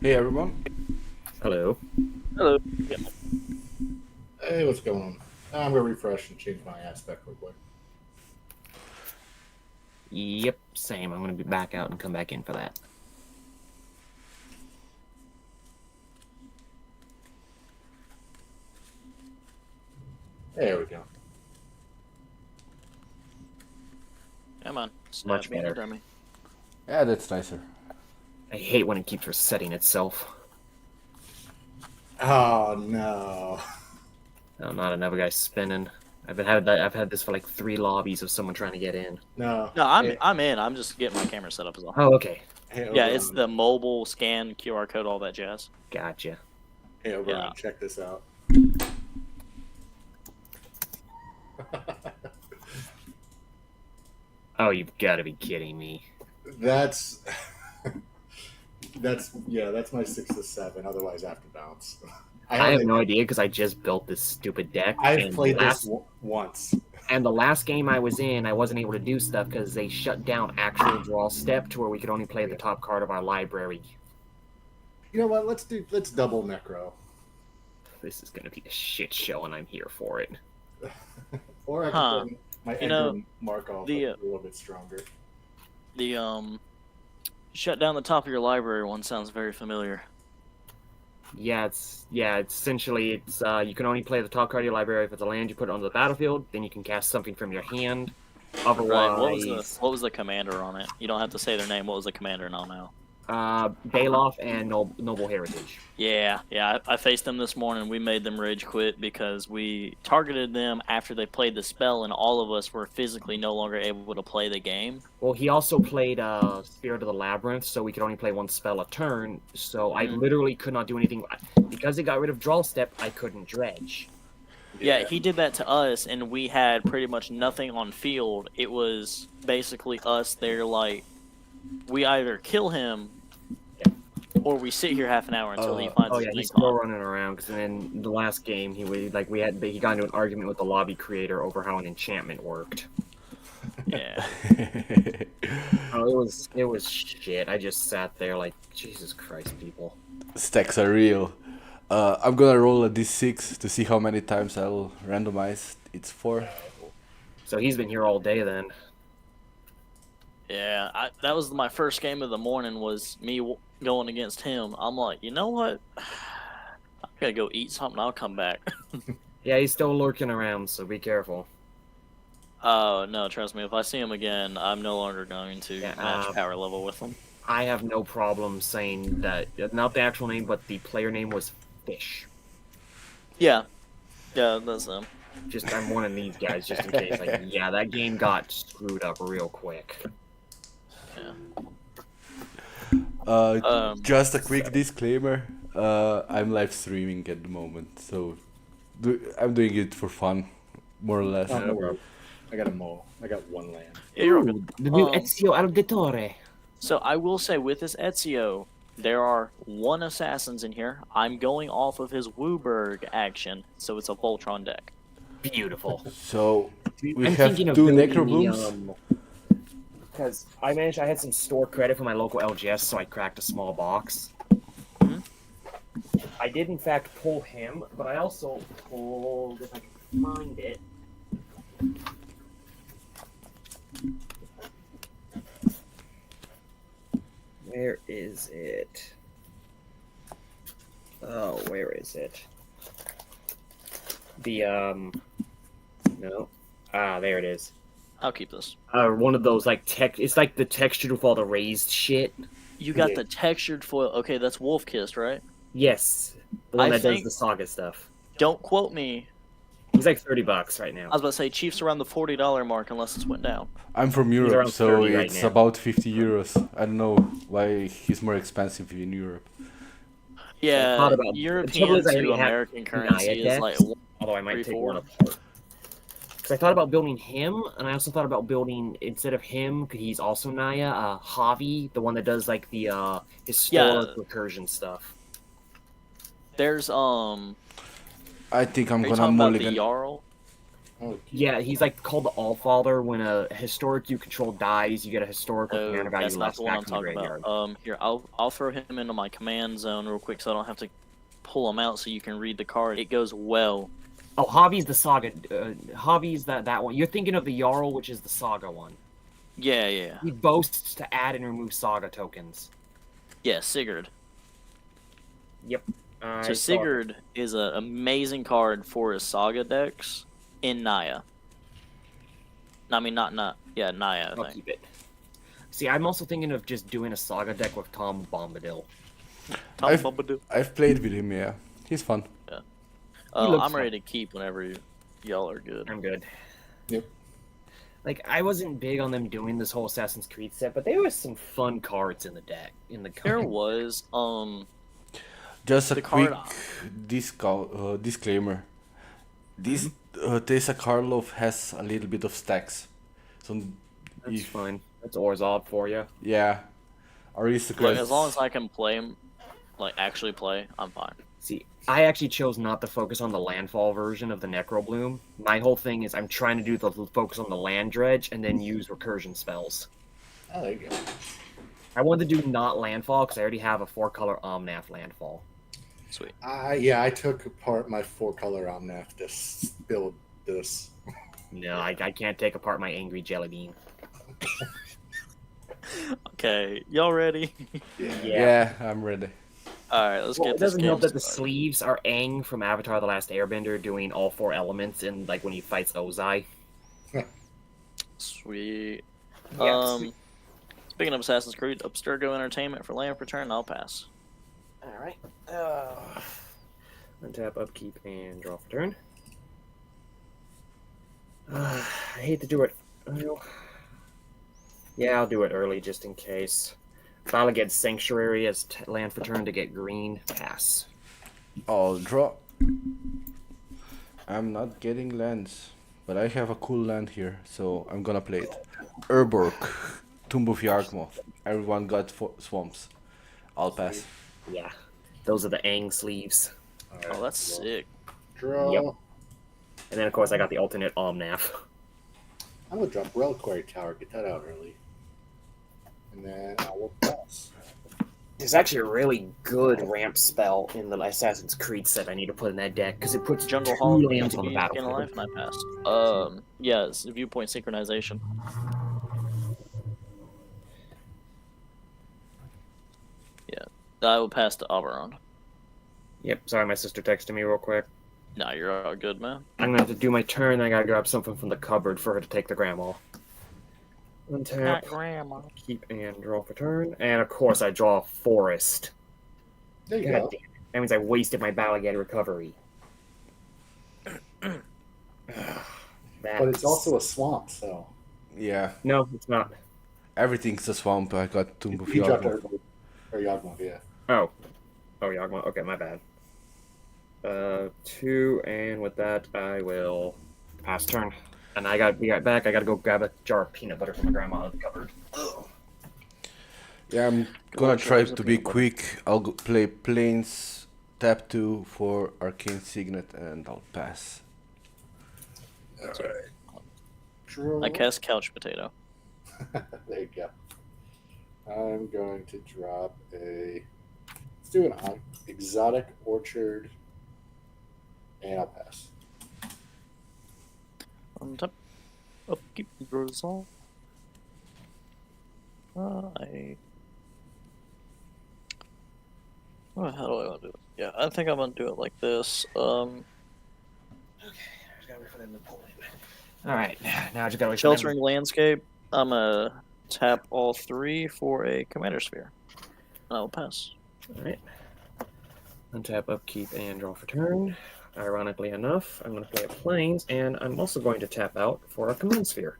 Hey everyone. Hello. Hello. Yeah. Hey, what's going on? I'm gonna refresh and change my aspect real quick. Yep, same. I'm gonna be back out and come back in for that. There we go. Come on. Much Stab me in the better. dummy. Yeah, that's nicer. I hate when it keeps resetting itself. Oh no. Oh, not another guy spinning. I've had this for like 3 lobbies of someone trying to get in. No. No, I'm Hey, I'm in. I'm just getting my camera set up as well. Oh, okay. hey, Yeah, Oberon. it's the mobile scan QR code, all that jazz. Gotcha. Hey, Oberon, Yeah. check this out. Oh, you've got to be kidding me. that's that's my 6 to 7. Otherwise, I have to bounce. I have no idea because I just built this stupid deck. I've and played last, this once. And the last game I was in, I wasn't able to do stuff because they shut down actual draw step to where we could only play the top card of our library. You know what? Let's double Necro. This is gonna be a shit show, and I'm here for it. Or I Huh. can put my You Edgar know, Markov the, a little bit stronger. The shut down the top of your library one sounds very familiar. Yeah, it's essentially you can only play the top card of your library if it's a land you put onto the battlefield. Then you can cast something from your hand. Otherwise, Right. What was the commander on it? You don't have to say their name. What was the commander? And I'll know. Bailoff and Noble Heritage. Yeah. I faced them this morning. We made them rage quit because we targeted them after they played the spell, and all of us were physically no longer able to play the game. Well, he also played Spirit of the Labyrinth, so we could only play one spell a turn. So I literally could not do anything because they got rid of draw step. I couldn't dredge. Yeah, he did that to us, and we had pretty much nothing on field. It was basically us there, like, we either kill him or we sit here half an hour until he finds Oh his yeah, thing he's still on. running around. Because then the last game, he got into an argument with the lobby creator over how an enchantment worked. Yeah. Oh, it was shit. I just sat there like, Jesus Christ, people. Stacks are real. I'm gonna roll a d6 to see how many times I'll randomize. It's 4. So he's been here all day then. Yeah, that was my first game of the morning, was me going against him. I'm like, you know what? I gotta go eat something. I'll come back. Yeah, he's still lurking around, so be careful. Oh, no, trust me. If I see him again, I'm no longer going to match power level with him. I have no problem saying that, not the actual name, but the player name was Fish. Yeah, that's him. Just, I'm one of these guys, just in case. Like, yeah, that game got screwed up real quick. Yeah. Just a quick disclaimer. I'm live streaming at the moment, so I'm doing it for fun, more or less. Oh, no worries. I got a mole. I got one land. Yeah, you're all good. The new Ezio Auditore. So I will say, with this Ezio, there are 1 assassins in here. I'm going off of his Wooburg action, so it's a Voltron deck. Beautiful. So we I'm have thinking of 2 building Necrobooms. Because I had some store credit for my local LGS, so I cracked a small box. I did, in fact, pull him, but I also pulled, if I can find it. Where is it? Oh, where is it? No. Ah, there it is. I'll keep this. One of those, like, it's like the texture with all the raised shit. You got the textured foil. Okay, that's Wolf Kissed, right? Yes. The one I that does think- the saga stuff. Don't quote me. He's like $30 right now. I was about to say Chiefs around the $40 mark unless it's went down. I'm from around Europe, so 30 right it's now. about 50 euros. I don't know why he's more expensive in Europe. Yeah, thought about- the European trouble is I already to have American currency Naya is like decks, although I might 3, take 4. one apart. Because I thought about building him, and I also thought about building, instead of him, because he's also Naya, Javi, the one that does like the historic recursion stuff. There's I think I'm Are you gonna talking about the mulligan. Jarl? Oh, Yeah, he's like called the Allfather. When a historic you control dies, you get a historic with Oh, commander value that's not less the one back I'm from the talking graveyard. about. Here, I'll throw him into my command zone real quick, so I don't have to pull him out, so you can read the card. It goes well. Oh, Javi's the Saga. Javi's that one. You're thinking of the Jarl, which is the Saga one. Yeah. He boasts to add and remove Saga tokens. Yeah, Sigurd. Yep. So Sigurd is an amazing card for his Saga decks in Naya. I mean, yeah, Naya, I I'll think. keep it. See, I'm also thinking of just doing a Saga deck with Tom Bombadil. I've played with him, yeah. He's fun. Yeah. looks I'm ready fun. to keep whenever y'all are good. I'm good. Yep. Like, I wasn't big on them doing this whole Assassin's Creed set, but there was some fun cards in the deck. There was, Just a The quick card- disclaimer. This Tessa Karlov has a little bit of stacks. So That's if, fine. That's Orzhov for you. yeah, aristocrats. Look, as long as I can play, like actually play, I'm fine. See, I actually chose not to focus on the landfall version of the Necrobloom. My whole thing is I'm trying to do the focus on the land dredge and then use recursion spells. Oh, there you go. I wanted to do not landfall because I already have a 4-color Omnath landfall. Sweet. I took apart my 4-color Omnath to build this. No, I can't take apart my angry jelly bean. Okay, y'all ready? Yeah, I'm ready. All right, let's Well, get it this doesn't game help that the started. sleeves are Aang from Avatar: The Last Airbender doing all 4 elements in like when he fights Ozai. Sweet. Yes. Speaking of Assassin's Creed, Abstergo Entertainment for Land of Return, I'll pass. All right. Untap, upkeep, and draw for turn. I hate to do it. Yeah, I'll do it early just in case. I'll get Sanctuary as land for turn to get green. Pass. I'll draw. I'm not getting lands, but I have a cool land here, so I'm gonna play it. Urborg, Tomb of Yargmoth. Everyone got swamps. I'll pass. Yeah, those are the Aang sleeves. Oh, that's sick. Draw. Yep. And then, of course, I got the alternate Omnath. I'm gonna drop Reliquary Tower. Get that out early, and then I will pass. There's actually a really good ramp spell in the Assassin's Creed set I need to put in that deck because it puts Jungle 2 Hall, lands on the Skin battlefield. Life, and I passed. Yeah, it's viewpoint synchronization. Yeah, I will pass to Oberon. Yep, sorry, my sister texted me real quick. No, you're all good, man. I'm gonna have to do my turn, then I gotta grab something from the cupboard for her to take the grandma. Untap, grandma. keep, and draw for turn. And of course, I draw a forest. There you God go. damn it. That means I wasted my Balagad recovery. But it's also a swamp, so Yeah, No, it's not. everything's a swamp. I got Tomb of you dropped Yargmoth. everybody. Or Yawgmoth, yeah. Oh. Oh, Yagma. Okay, my bad. 2, and with that, I will pass turn. And I got be right back. I gotta go grab a jar of peanut butter from my grandma out of the cupboard. Yeah, I'm gonna try to be quick. I'll play Plains, tap 2 for Arcane Signet, and I'll pass. Alright. Draw. I cast Couch Potato. There you go. I'm going to drop a. Let's do an exotic orchard, and I'll pass. On top. Upkeep, resolve. How do I want to do it? Yeah, I think I'm gonna do it like this. Okay, I just gotta wait for them to pull it. Alright, now I just gotta wait for Sheltering Landscape. I'm gonna tap all 3 for a Commander Sphere. And I will pass. Alright. Untap, upkeep, and draw for turn. Ironically enough, I'm going to play a Plains, and I'm also going to tap out for a Command Sphere.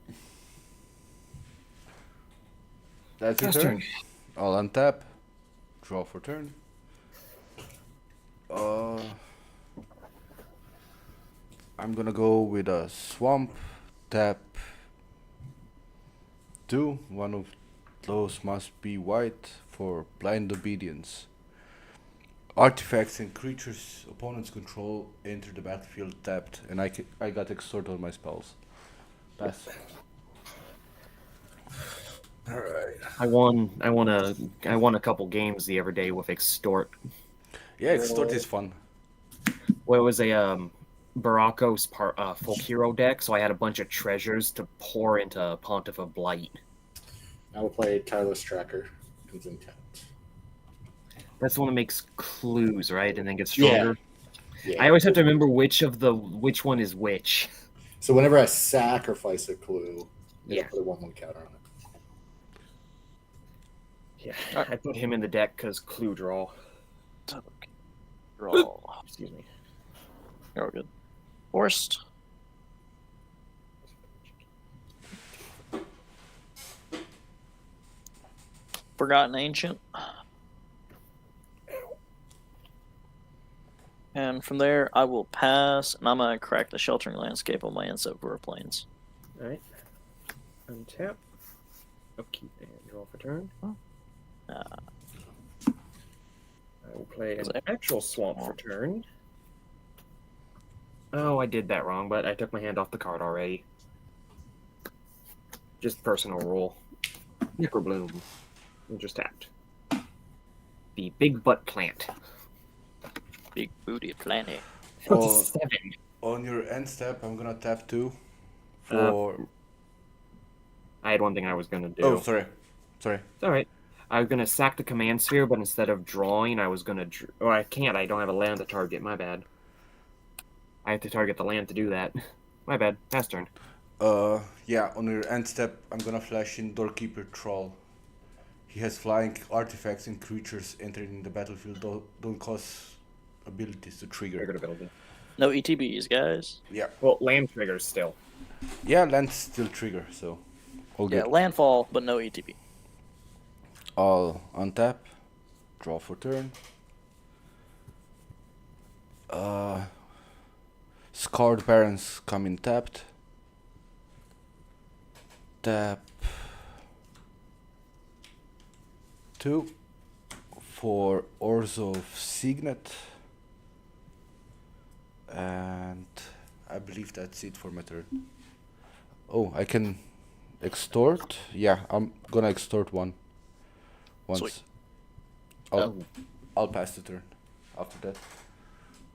That's your Pass turn. I'll untap, draw for turn. I'm gonna go with a swamp, tap 2. One of those must be white for blind obedience. Artifacts and creatures opponents control enter the battlefield tapped, and I got extort on my spells. Pass. All right. I won a couple games the other day with extort. Yeah, extort is fun. Well, it was a Baracos folk hero deck, so I had a bunch of treasures to pour into Pontiff of Blight. I will play Tireless Tracker. Comes in tapped. That's the one that makes clues, right? And then gets stronger. Yeah. I always have to remember which one is which. So whenever I sacrifice a clue, it'll Yeah. put a 1/1 counter on it. Yeah, I put him in the deck because clue draw. Draw. Excuse me. You're good. Forced. Forgotten Ancient. And from there, I will pass, and I'm going to crack the Sheltering Landscape on my Insect Plains. Alright. Untap. Upkeep and draw for turn. I will play an actual swamp for turn. Oh, I did that wrong, but I took my hand off the card already. Just personal rule. Necrobloom. And just tapped. The big butt plant. Big booty planet. Oh. 7. On your end step, I'm gonna tap 2 for. I had one thing I was gonna do. Oh, sorry. It's alright. I was gonna sack the command sphere, but instead of drawing, I was gonna. Oh, I can't. I don't have a land to target. My bad. I have to target the land to do that. My bad. Pass turn. Yeah, on your end step, I'm gonna flash in Doorkeeper Troll. He has flying artifacts and creatures entering the battlefield don't cost abilities to trigger. Trigger ability. No ETBs, guys. Yeah. Well, land triggers still. Yeah, lands still trigger, so all Yeah, good. landfall, but no ETB. I'll untap, draw for turn. Scarred Barons come in tapped. Tap 2 for Orzhov Signet. And I believe that's it for my turn. Oh, I can extort? Yeah, I'm gonna extort one. Once. Sweet. I'll pass the turn after that.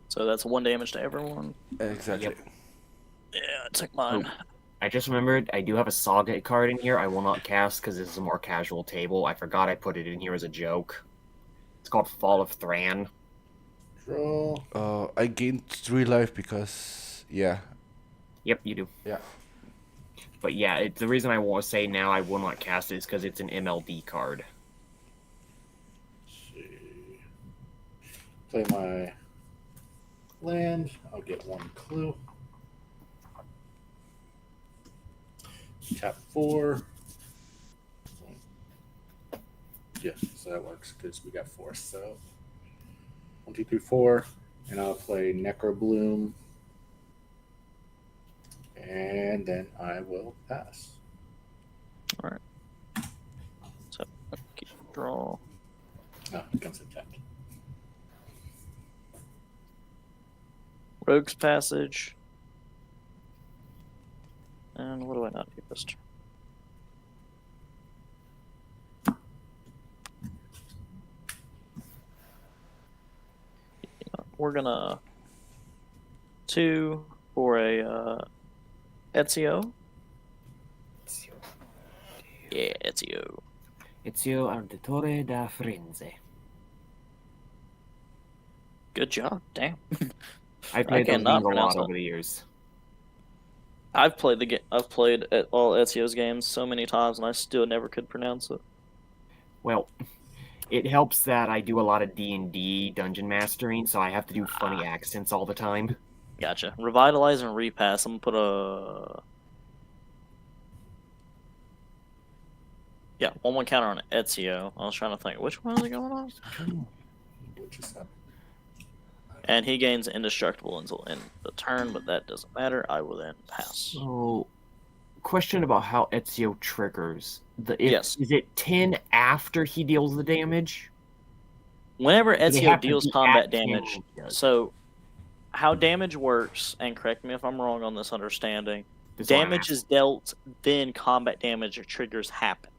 So that's 1 damage to everyone. Exactly. Yep. Yeah, take mine. I just remembered I do have a Saga card in here I will not cast because this is a more casual table. I forgot I put it in here as a joke. It's called Fall of Thran. Draw. I gained 3 life because yeah. Yep, you do. Yeah. But yeah, the reason I want to say now I will not cast it is because it's an MLD card. Let's see. Play my land. I'll get 1 clue. Tap 4. Yeah, so that works because we got 4. So 1, 2, 3, 4. And I'll play Necrobloom. And then I will pass. Alright. So, keep draw. No, it comes in tapped. Rogue's Passage. And what do I not do this turn? We're gonna 2 for a Ezio. Yeah, Ezio. Ezio Arditore da Frenze. Good job. Damn. I played those cannot games a pronounce lot it. over the years. I've played the game. I've played all Ezio's games so many times, and I still never could pronounce it. Well, it helps that I do a lot of D&D dungeon mastering, so I have to do funny accents all the time. Gotcha. Revitalize and repass. I'm gonna put a 1/1 counter on Ezio. I was trying to think which one is it going on, Which is up. and he gains indestructible until end the turn, but that doesn't matter. I will then pass. So, question about how Ezio triggers. Yes. Is it 10 after he deals the damage? Whenever Do they Ezio have to deals be combat at damage, 10? so how damage works, and correct me if I'm wrong on this understanding, That's why I'm damage asking. is dealt, then combat damage or triggers happen.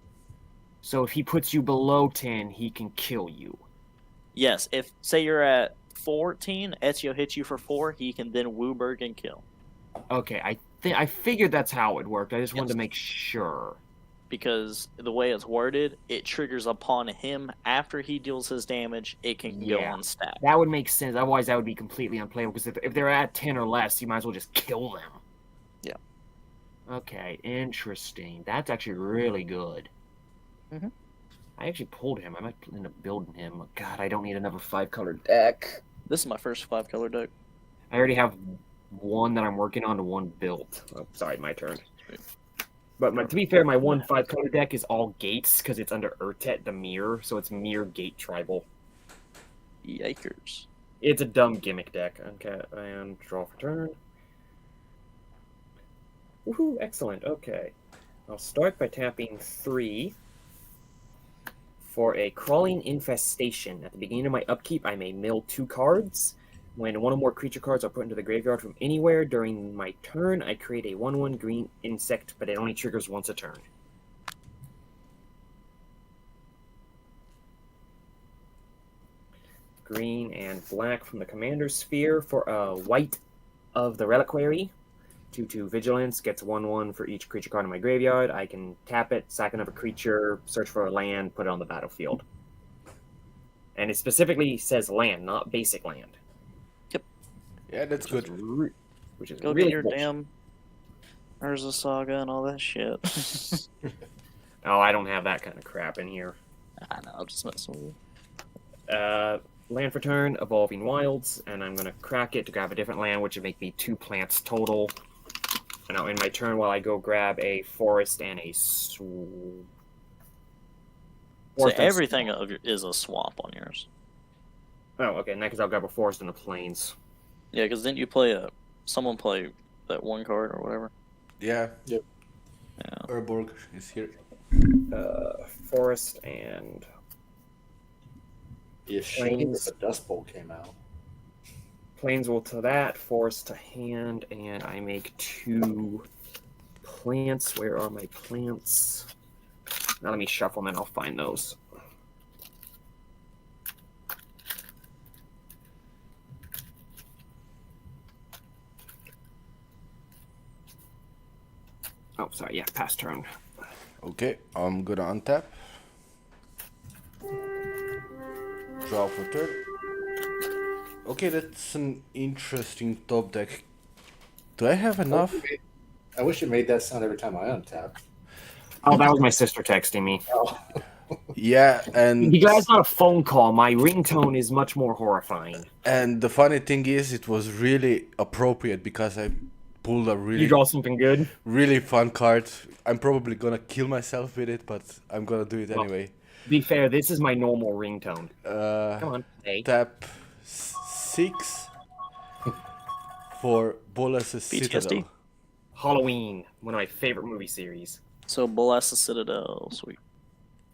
So if he puts you below 10, he can kill you. Yes, if say you're at 14, Ezio hits you for 4, he can then Wooberg and kill. Okay, I figured that's how it worked. I just wanted Yes. to make sure. Because the way it's worded, it triggers upon him after he deals his damage. It can go Yeah. on stack. That would make sense. Otherwise, that would be completely unplayable. Because if they're at 10 or less, you might as well just kill them. Yeah. Okay, interesting. That's actually really good. Mhm. I actually pulled him. I might end up building him. God, I don't need another 5-color deck. This is my first 5-color deck. I already have one that I'm working on and one built. Oh, sorry, my turn. But to be fair, my 5-color deck is all gates because it's under Urtet, the mirror, so it's mirror gate tribal. Yikers. It's a dumb gimmick deck. Okay, and draw for turn. Woohoo, excellent. Okay. I'll start by tapping 3 for a Crawling Infestation. At the beginning of my upkeep, I may mill 2 cards. When one or more creature cards are put into the graveyard from anywhere during my turn, I create a 1/1 green insect, but it only triggers once a turn. Green and black from the Commander's Sphere for a white of the Reliquary. 2/2 Vigilance gets 1/1 for each creature card in my graveyard. I can tap it, sack another creature, search for a land, put it on the battlefield. And it specifically says land, not basic land. Yeah, that's good. Which is Go really get your bullshit. damn Urza Saga and all that shit. Oh, I don't have that kind of crap in here. I know, I'm just messing with you. Land for turn, Evolving Wilds, and I'm going to crack it to grab a different land, which would make me 2 plants total. And now in my turn, while I go grab a forest and a So forest and a everything is a swamp on yours. Oh, okay. In that case, I'll grab a forest and a plains. Yeah, because didn't you play someone play that one card or whatever? Yeah, Yeah. Urborg is here. Forest and You shame that the Dust Bowl came out. plains will to that, forest to hand, and I make 2 plants. Where are my plants? Now let me shuffle them and I'll find those. Oh, sorry, yeah, pass turn. Okay, I'm gonna untap. Draw for turn. Okay, that's an interesting top deck. Do I have enough? I wish you made that sound every time I untapped. Oh, that was my sister texting me. Oh. Yeah, and You guys got a phone call. My ringtone is much more horrifying. and the funny thing is, it was really appropriate because I pulled a You really draw something good? really fun card. I'm probably gonna kill myself with it, but I'm gonna do it Well, anyway. Be fair, this is my normal ringtone. Come on, hey. Tap 6 for Bolas' PTSD? Citadel. Halloween, one of my favorite movie series. So Bolas' Citadel, sweet.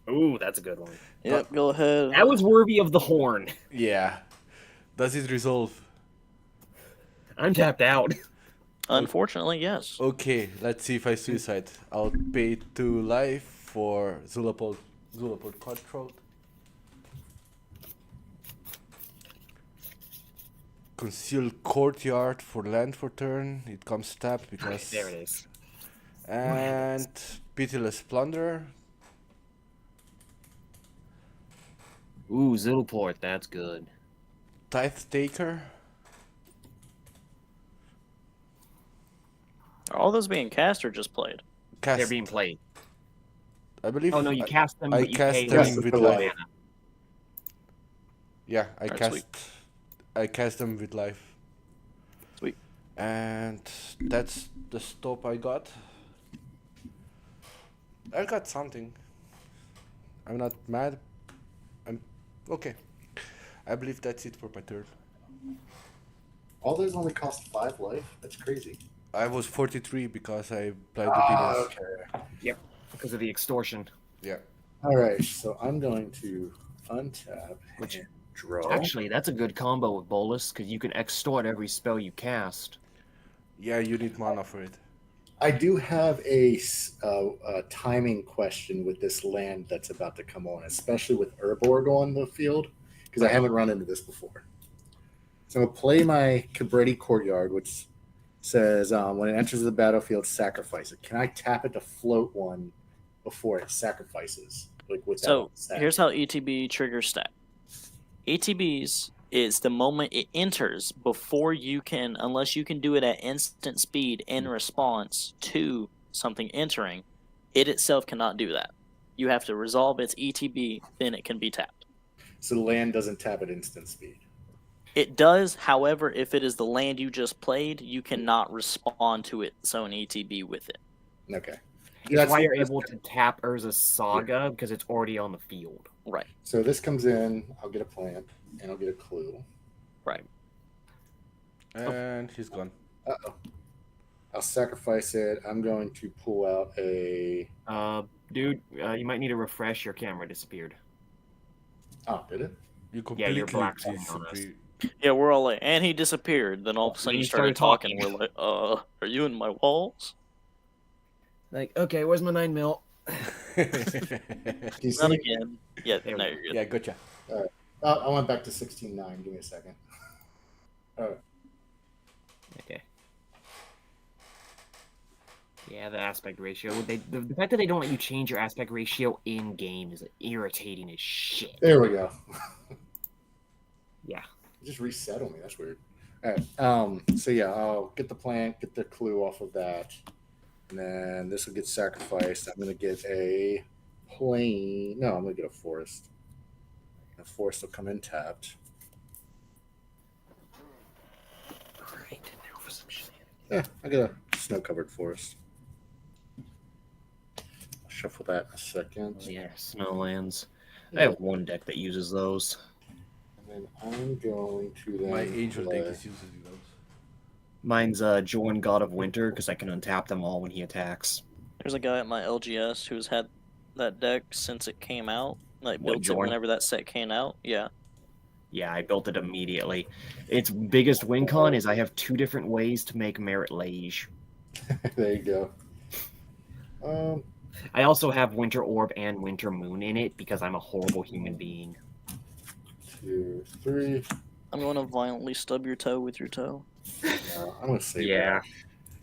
Ooh, that's a good one. Yep, go ahead. That was worthy of the horn. Yeah. Does it resolve? I'm tapped out. Unfortunately, yes. Okay, let's see if I suicide. I'll pay 2 life for Zulaport Cutthroat. Conceal Courtyard for land for turn. It comes tapped because. There it is. And Pitiless Plunderer. Ooh, Zillport, that's good. Tithe Taker. Are all those being cast or just played? Cast. They're being played. I believe. Oh no, you cast them, I but you cast pay them them with for life. mana. Yeah, I Alright, cast. sweet. I cast them with life. Sweet. And that's the stop I got. I got something. I'm not mad. I'm okay. I believe that's it for my turn. All those only cost 5 life? That's crazy. I was 43 because I played the Ah, Venus. okay. Because of the extortion. Yeah. All right, so I'm going to untap Which and Draw. Actually, that's a good combo with Bolus, because you can extort every spell you cast. Yeah, you need mana for it. I do have a timing question with this land that's about to come on, especially with Urborg on the field, because I haven't run into this before. So I'm going to play my Cabretti Courtyard, which says when it enters the battlefield, sacrifice it. Can I tap it to float one before it sacrifices? Like without So here's how ETB triggers stat. ETBs is the moment it enters before you can, unless you can do it at instant speed in response to something entering, it itself cannot do that. You have to resolve its ETB, then it can be tapped. So the land doesn't tap at instant speed. It does, however, if it is the land you just played, you cannot respond to its own ETB with it. Okay. That's why you're able to tap Urza's Saga, because it's already on the field. Right. So this comes in, I'll get a plant, and I'll get a clue. Right. And he's gone. Uh-oh. I'll sacrifice it. I'm going to pull out a... Dude, you might need to refresh. Your camera disappeared. Oh, did it? You Yeah, you're completely black screen on us. disappear. Yeah, we're all like, and he disappeared. Then all of a sudden When you you started started talking. talking. We're like, are you in my walls? Like, okay, where's my 9 mil? Do you Not see? again. Yeah, There no, we you're good. Yeah, gotcha. I went back to 16.9. Give me a second. Okay. Yeah, the aspect ratio. The fact that they don't let you change your aspect ratio in game is irritating as shit. There we go. Yeah. It just reset on me. That's weird. All right. So yeah, I'll get the plant, get the clue off of that, and then this will get sacrificed. I'm gonna get a plain. No, I'm gonna get a forest. The forest will come in tapped. Great. Now for some shit. Yeah, I got a snow-covered forest. I'll shuffle that in a second. Yeah, snowlands. I have one deck that uses those. And then I'm going to then My angel play- deck is using those. Mine's Jorn God of Winter, because I can untap them all when he attacks. There's a guy at my LGS who's had that deck since it came out. Like, What, built it Jorn? whenever that set came out. Yeah. Yeah, I built it immediately. Its biggest win con is I have 2 different ways to make Merit Lage. There you go. I also have Winter Orb and Winter Moon in it because I'm a horrible human being. 2, 3. I'm going to violently stub your toe with your toe. I'm gonna save Yeah.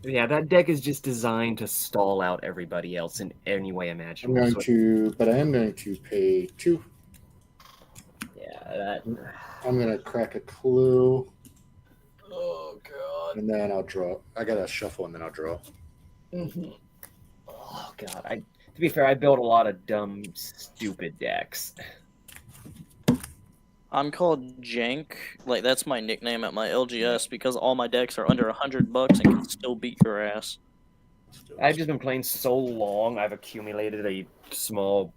Yeah, that deck is just designed to stall out everybody else in any way that. I'm imaginable. going So, to, but I am going to pay 2. yeah, that. I'm gonna crack a clue, Oh god. and then I'll draw. I gotta shuffle, and then I'll draw. Oh god. To be fair, I built a lot of dumb, stupid decks. I'm called Jank. Like, that's my nickname at my LGS because all my decks are under $100 and can still beat your ass. I've just been playing so long, I've accumulated a small.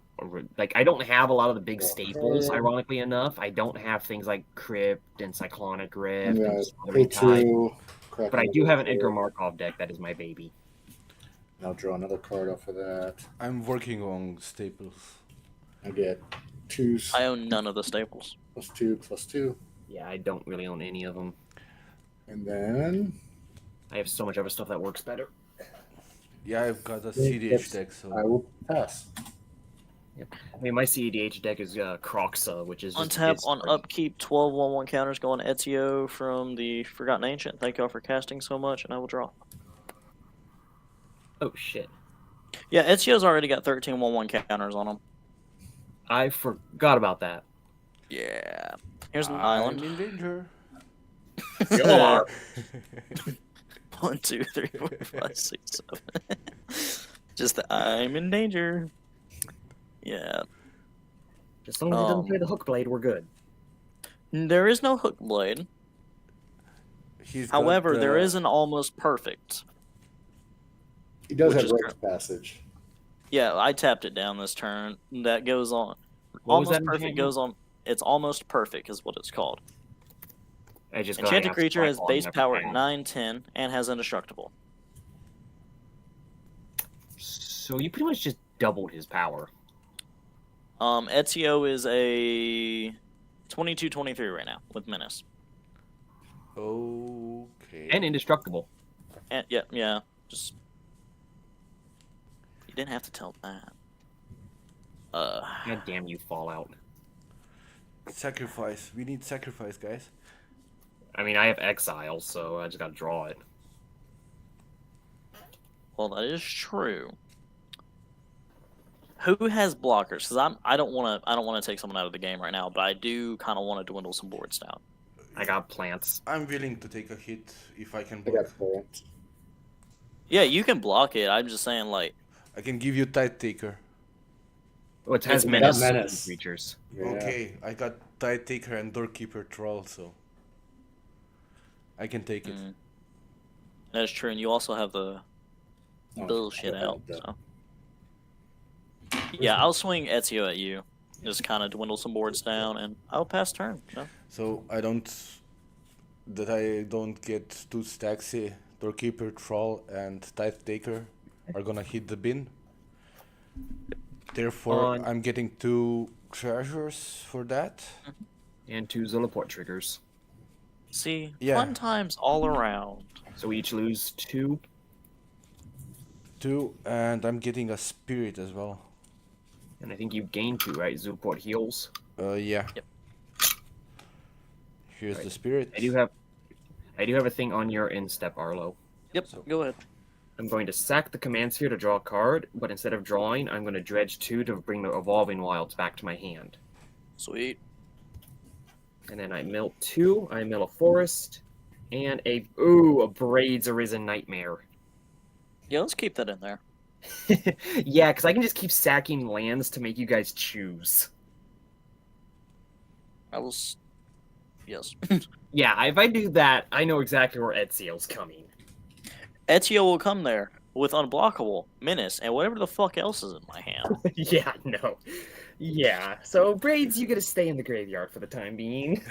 Like, I don't have a lot of the big staples, ironically enough. I don't have things like Crypt and Cyclonic I'm Rift gonna and pay Smothering Tide. 2. Crack But I another do have an clue, Edgar Markov deck that is my baby. and I'll draw another card off of that. I'm working on staples. I get 2 I own none of the staples. plus 2 plus 2, Yeah, I don't really own any of them. and then I have so much other stuff that works better. Yeah, I've got a think CDH that's- deck, I so will pass. I mean, my CEDH deck is Croxa, which is just Untap it's on pretty- upkeep 12 1/1 counters go on Ezio from the Forgotten Ancient. Thank y'all for casting so much, and I will draw. Oh shit! Yeah, Ezio's already got 13 1/1 counters on him. I forgot about that. Yeah. Here's an I'm island. in danger. You are. 1, 2, 3, 4, 5, 6, 7. Just the I'm in danger. Yeah. As long as he doesn't play the hook blade, we're good. There is no hook blade. He's However, got, there is an almost perfect. He does Which have is Rites of Passage. Yeah, I tapped it down this turn. That goes on. What was Almost that perfect enchantment? goes on. It's almost perfect is what it's called. I just Enchanted creature has base power at at 9, 10, and has indestructible. So you pretty much just doubled his power. Ezio is a 22-23 right now with Menace. Okay. And indestructible. And yeah. Just you didn't have to tell that. God damn you, Fallout. Sacrifice. We need sacrifice, guys. I mean, I have exile, so I just gotta draw it. Well, that is true. Who has blockers? Because I don't want to take someone out of the game right now, but I do kind of want to dwindle some boards down. I got plants. I'm willing to take a hit if I can I block. got plants. Yeah, you can block it. I'm just saying, like, I can give you Tide Taker. Oh, it has It's menace, menace. creatures. Yeah. Okay, I got Tide Taker and Doorkeeper Troll, so I can take it. that's true. And you also have the Oh, bullshit I out. forgot So. Yeah, I'll swing Ezio at you. Just kind of dwindle some boards down, and I'll pass turn. You know? So I don't get 2 stacks here. Doorkeeper Troll and Tide Taker are gonna hit the bin. Therefore, On- I'm getting 2 treasures for that. And 2 Zilliport triggers. See, Yeah. fun times all around. So we each lose 2. 2, and I'm getting a spirit as well. And I think you gain 2, right? Zilliport heals. Yeah. Yep. Here's Right. the spirit. I do have a thing on your end step, Arlo. Yep, So- go ahead. I'm going to sack the command sphere to draw a card, but instead of drawing, I'm going to dredge 2 to bring the evolving wilds back to my hand. Sweet. And then I mill 2, I mill a forest, and a Braid's Arisen Nightmare. Yeah, let's keep that in there. Yeah, because I can just keep sacking lands to make you guys choose. Yes. Yeah, if I do that, I know exactly where Ezio's coming. Ezio will come there with Unblockable, Menace, and whatever the fuck else is in my hand. Yeah, no. Yeah, so Braids, you gotta stay in the graveyard for the time being.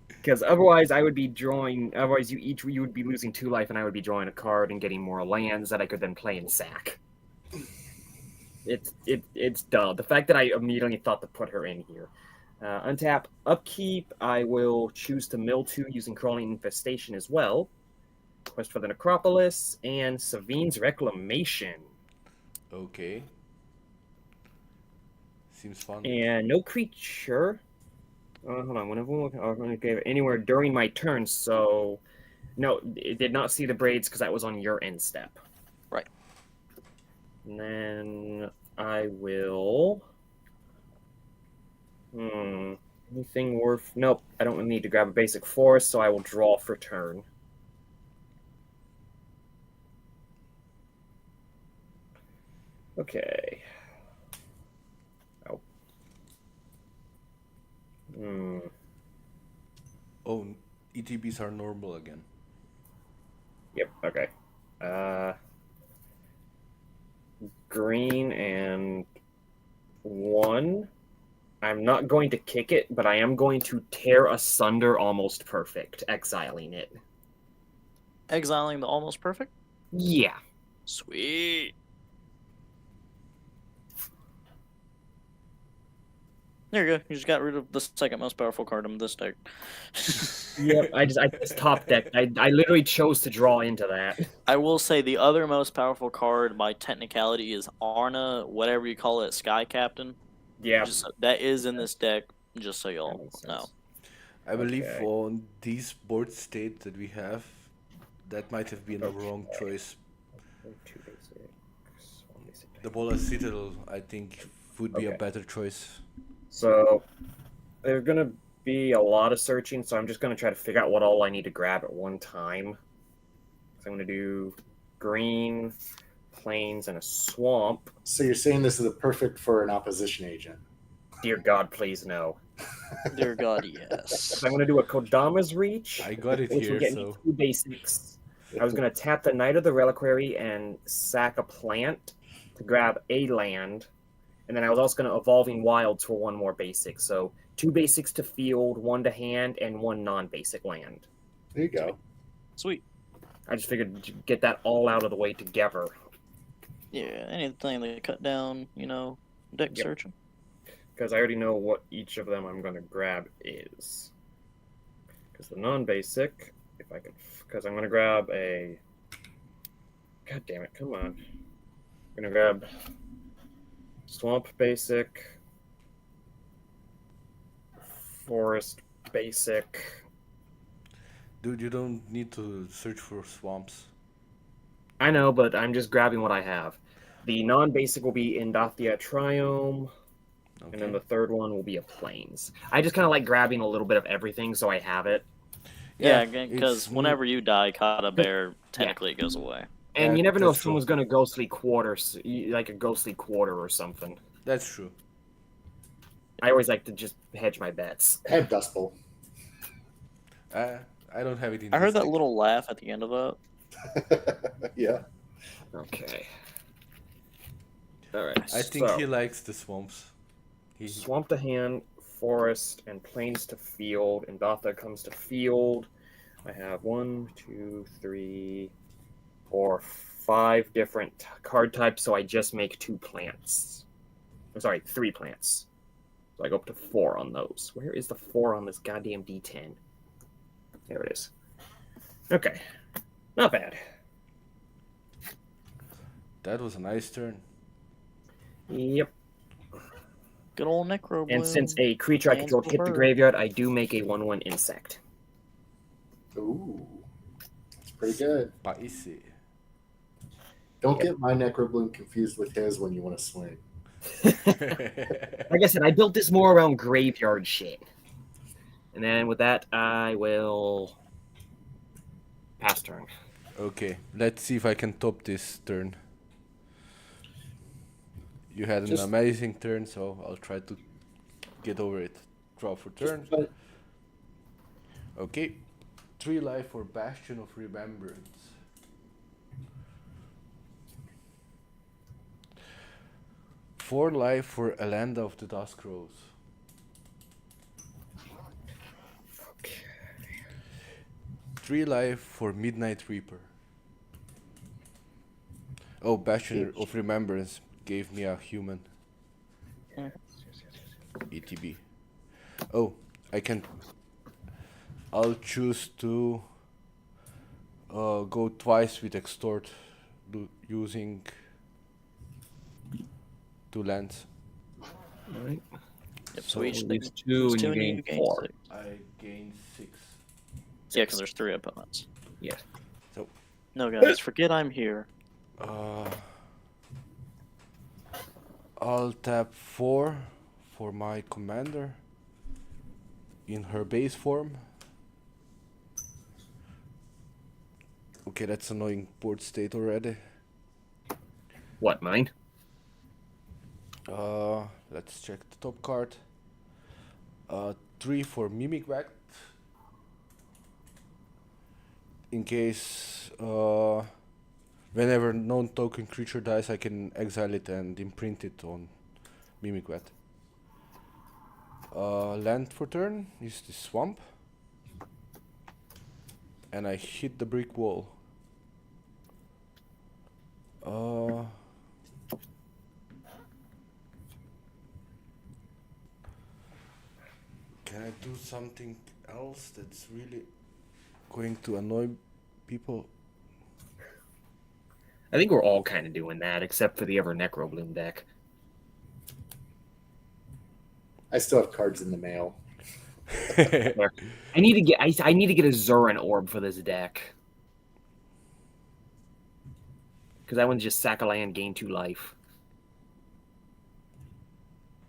Because otherwise I would be drawing, otherwise you would be losing 2 life and I would be drawing a card and getting more lands that I could then play in sack. It's dumb. The fact that I immediately thought to put her in here. Untap, upkeep, I will choose to mill 2 using Crawling Infestation as well. Quest for the Necropolis, and Savine's Reclamation. Okay. Seems fun. And no creature. Hold on. Whenever I'm going to give it anywhere during my turn, so no, it did not see the braids because that was on your end step. Right. And then I will. Anything worth? Nope. I don't need to grab a basic forest, so I will draw for turn. Okay. Oh. Oh, ETBs are normal again. Yep, okay. Green and 1. I'm not going to kick it, but I am going to tear asunder almost perfect, exiling it. Exiling the almost perfect? Yeah. Sweet. There you go. You just got rid of the second most powerful card in this deck. Yep, I just top decked. I literally chose to draw into that. I will say the other most powerful card by technicality is Arna, whatever you call it, Sky Captain. Yeah. That is in this deck, just so That y'all makes know. sense. I believe Okay. on these board state that we have, that might have been a wrong choice. 2 basics, 1 basic. The Bola Citadel, I think, would be a Okay. better choice. So there's gonna be a lot of searching, so I'm just gonna try to figure out what all I need to grab at one time. So I'm gonna do green, plains, and a swamp. So you're saying this is perfect for an opposition agent? Dear God, please no. Dear God, yes. So I'm gonna do a Kodama's Reach, I got it which will here, get me so 2 basics. I was gonna tap the Knight of the Reliquary and sack a plant to grab a land. And then I was also going to Evolving Wilds for 1 more basic. So 2 basics to field, 1 to hand, and 1 non-basic land. There you go. Sweet. I just figured to get that all out of the way together. Yeah, anything that cut down, deck Yep. searching. because I already know what each of them I'm going to grab is. Because the non-basic, if I can, because I'm going to grab a. God damn it! Come on. I'm going to grab swamp basic, forest basic. Dude, you don't need to search for swamps. I know, but I'm just grabbing what I have. The non-basic will be Indothia Triome, and then Okay. the third one will be a Plains. I just kind of like grabbing a little bit of everything so I have it. Yeah, it's because whenever you die, Kata Bear, technically it goes away. And Yeah, you never know if that's true. someone's gonna ghostly quarter, like a ghostly quarter or something. That's true. I always like to just hedge my bets. I have Dust Bowl. I don't have it in I heard this that deck. little laugh at the end of that. Yeah. Okay. All right. I think so, he likes the swamps. swamp to hand, forest, and plains to field. And Dotha comes to field. I have 1, 2, 3, 4, 5 different card types, so I just make 2 plants. I'm sorry, 3 plants. So I go up to 4 on those. Where is the 4 on this goddamn D10? There it is. Okay. Not bad. That was a nice turn. Yep. Good old Necro Bloom. And since a creature I Lands control for hit the bird. graveyard, I do make a 1/1 insect. Ooh. That's pretty good. Spicy. Don't Yep. get my Necrobloom confused with his when you want to swing. Like I said, I built this more around graveyard shit. And then with that, I will pass turn. Okay, let's see if I can top this turn. You had an Just- amazing turn, so I'll try to get over it. Draw for turn. Okay. 3 life for Bastion of Remembrance. Four life for Elenda of the Dusk Rose. Okay. 3 life for Midnight Reaper. Oh, Bastion of Remembrance gave me a human. ETB. Oh, I'll choose to go twice with Extort using 2 lands. Alright. Yep, So so each lose thing, 2 and you and gain 4. 6. I gain 6. Yeah, because there's 3 opponents. Yeah. So, No, guys, forget I'm here. I'll tap 4 for my commander in her base form. Okay, that's annoying board state already. What, mine? Let's check the top card. 3 for Mimic Wact. In case whenever non-token creature dies, I can exile it and imprint it on Mimic Wact. Land for turn is the swamp. And I hit the brick wall. Can I do something else that's really going to annoy people? I think we're all kind of doing that, except for the ever Necrobloom deck. I still have cards in the mail. I need to get a Zuran orb for this deck. Because that one's just sack a land, gain 2 life.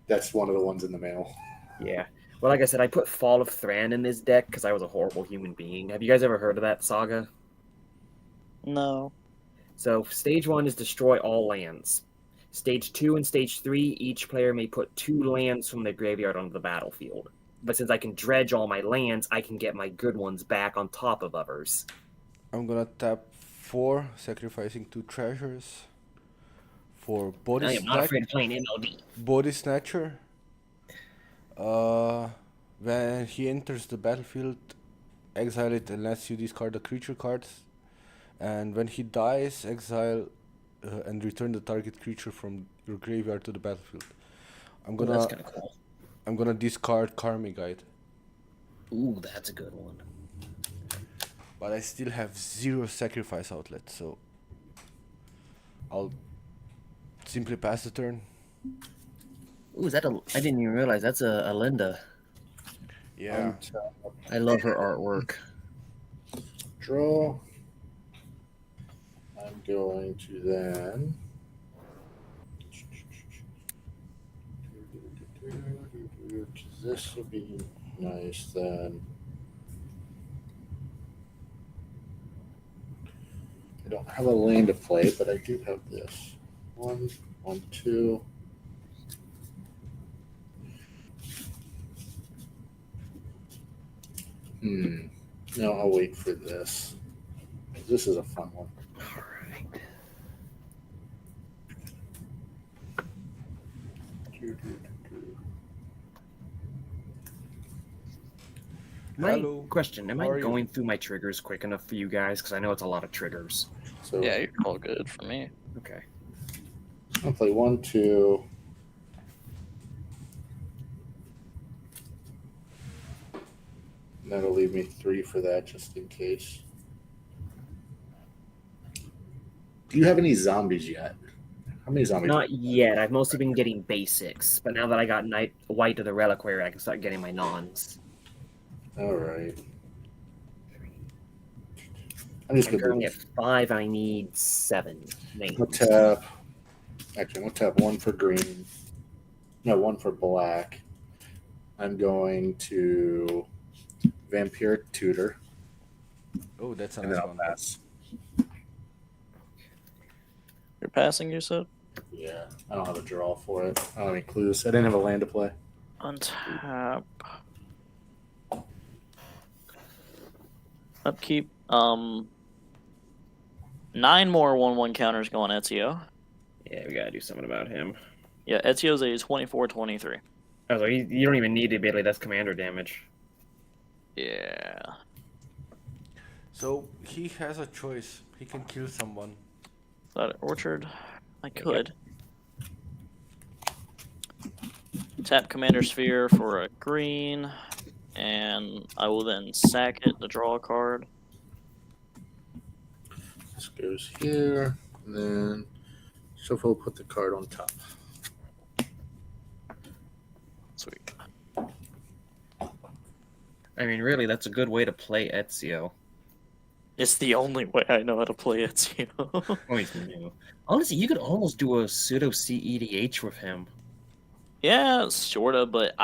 That's one of the ones in the mail. Yeah. Well, like I said, I put Fall of Thran in this deck because I was a horrible human being. Have you guys ever heard of that saga? No. So, stage 1 is destroy all lands. Stage 2 and stage 3, each player may put 2 lands from their graveyard onto the battlefield. But since I can dredge all my lands, I can get my good ones back on top of others. I'm gonna tap 4, sacrificing 2 treasures for Body I am not afraid Snatcher. of playing MLD. Body Snatcher. When he enters the battlefield, exile it unless you discard a creature card. And when he dies, exile and return the target creature from your graveyard to the battlefield. I'm Oh, gonna that's kind of cool. I'm gonna discard Karmi Guide, Ooh, that's a good one. but I still have 0 sacrifice outlet, so I'll simply pass the turn. Ooh, is that a? I didn't even realize that's a Linda. Yeah. I love her artwork. Draw. I'm going to then. This will be nice then. I don't have a lane to play, but I do have this. 1, 1, 2. No, I'll wait for this. This is a fun one. All right. Hello. Question: Am How I are you? going through my triggers quick enough for you guys? Because I know it's a lot of triggers. So Yeah, you're all good for me. Okay. I'll play 1, 2. And that'll leave me 3 for that, just in case. Do you have any zombies yet? How many zombies? Not yet. I've mostly been getting basics, but now that I got White of the Reliquary, I can start getting my nons. All right. I'm just I'm gonna currently at 5. I need 7 names. I'll tap. Actually, I'm gonna tap 1 for green. No, 1 for black. I'm going to Vampire Tutor, Oh, that's a and nice then I'll one. pass. You're passing, you said? Yeah, I don't have a draw for it. I don't have any clues. I didn't have a land to play. Untap. Upkeep. 9 more 1/1 counters go on Ezio. Yeah, we gotta do something about him. Yeah, Ezio's a 24/23. I was like, you don't even need the ability. That's commander damage. Yeah. So he has a choice. He can kill someone. Is that an orchard? I could. Tap Commander Sphere for a green, and I will then sack it to draw a card. This goes here, and then Sofa will put the card on top. Sweet. I mean, really, that's a good way to play Ezio. It's the only way I know how to play Ezio. Oh, he's new. Honestly, you could almost do a pseudo CEDH with him. Yeah, sorta, but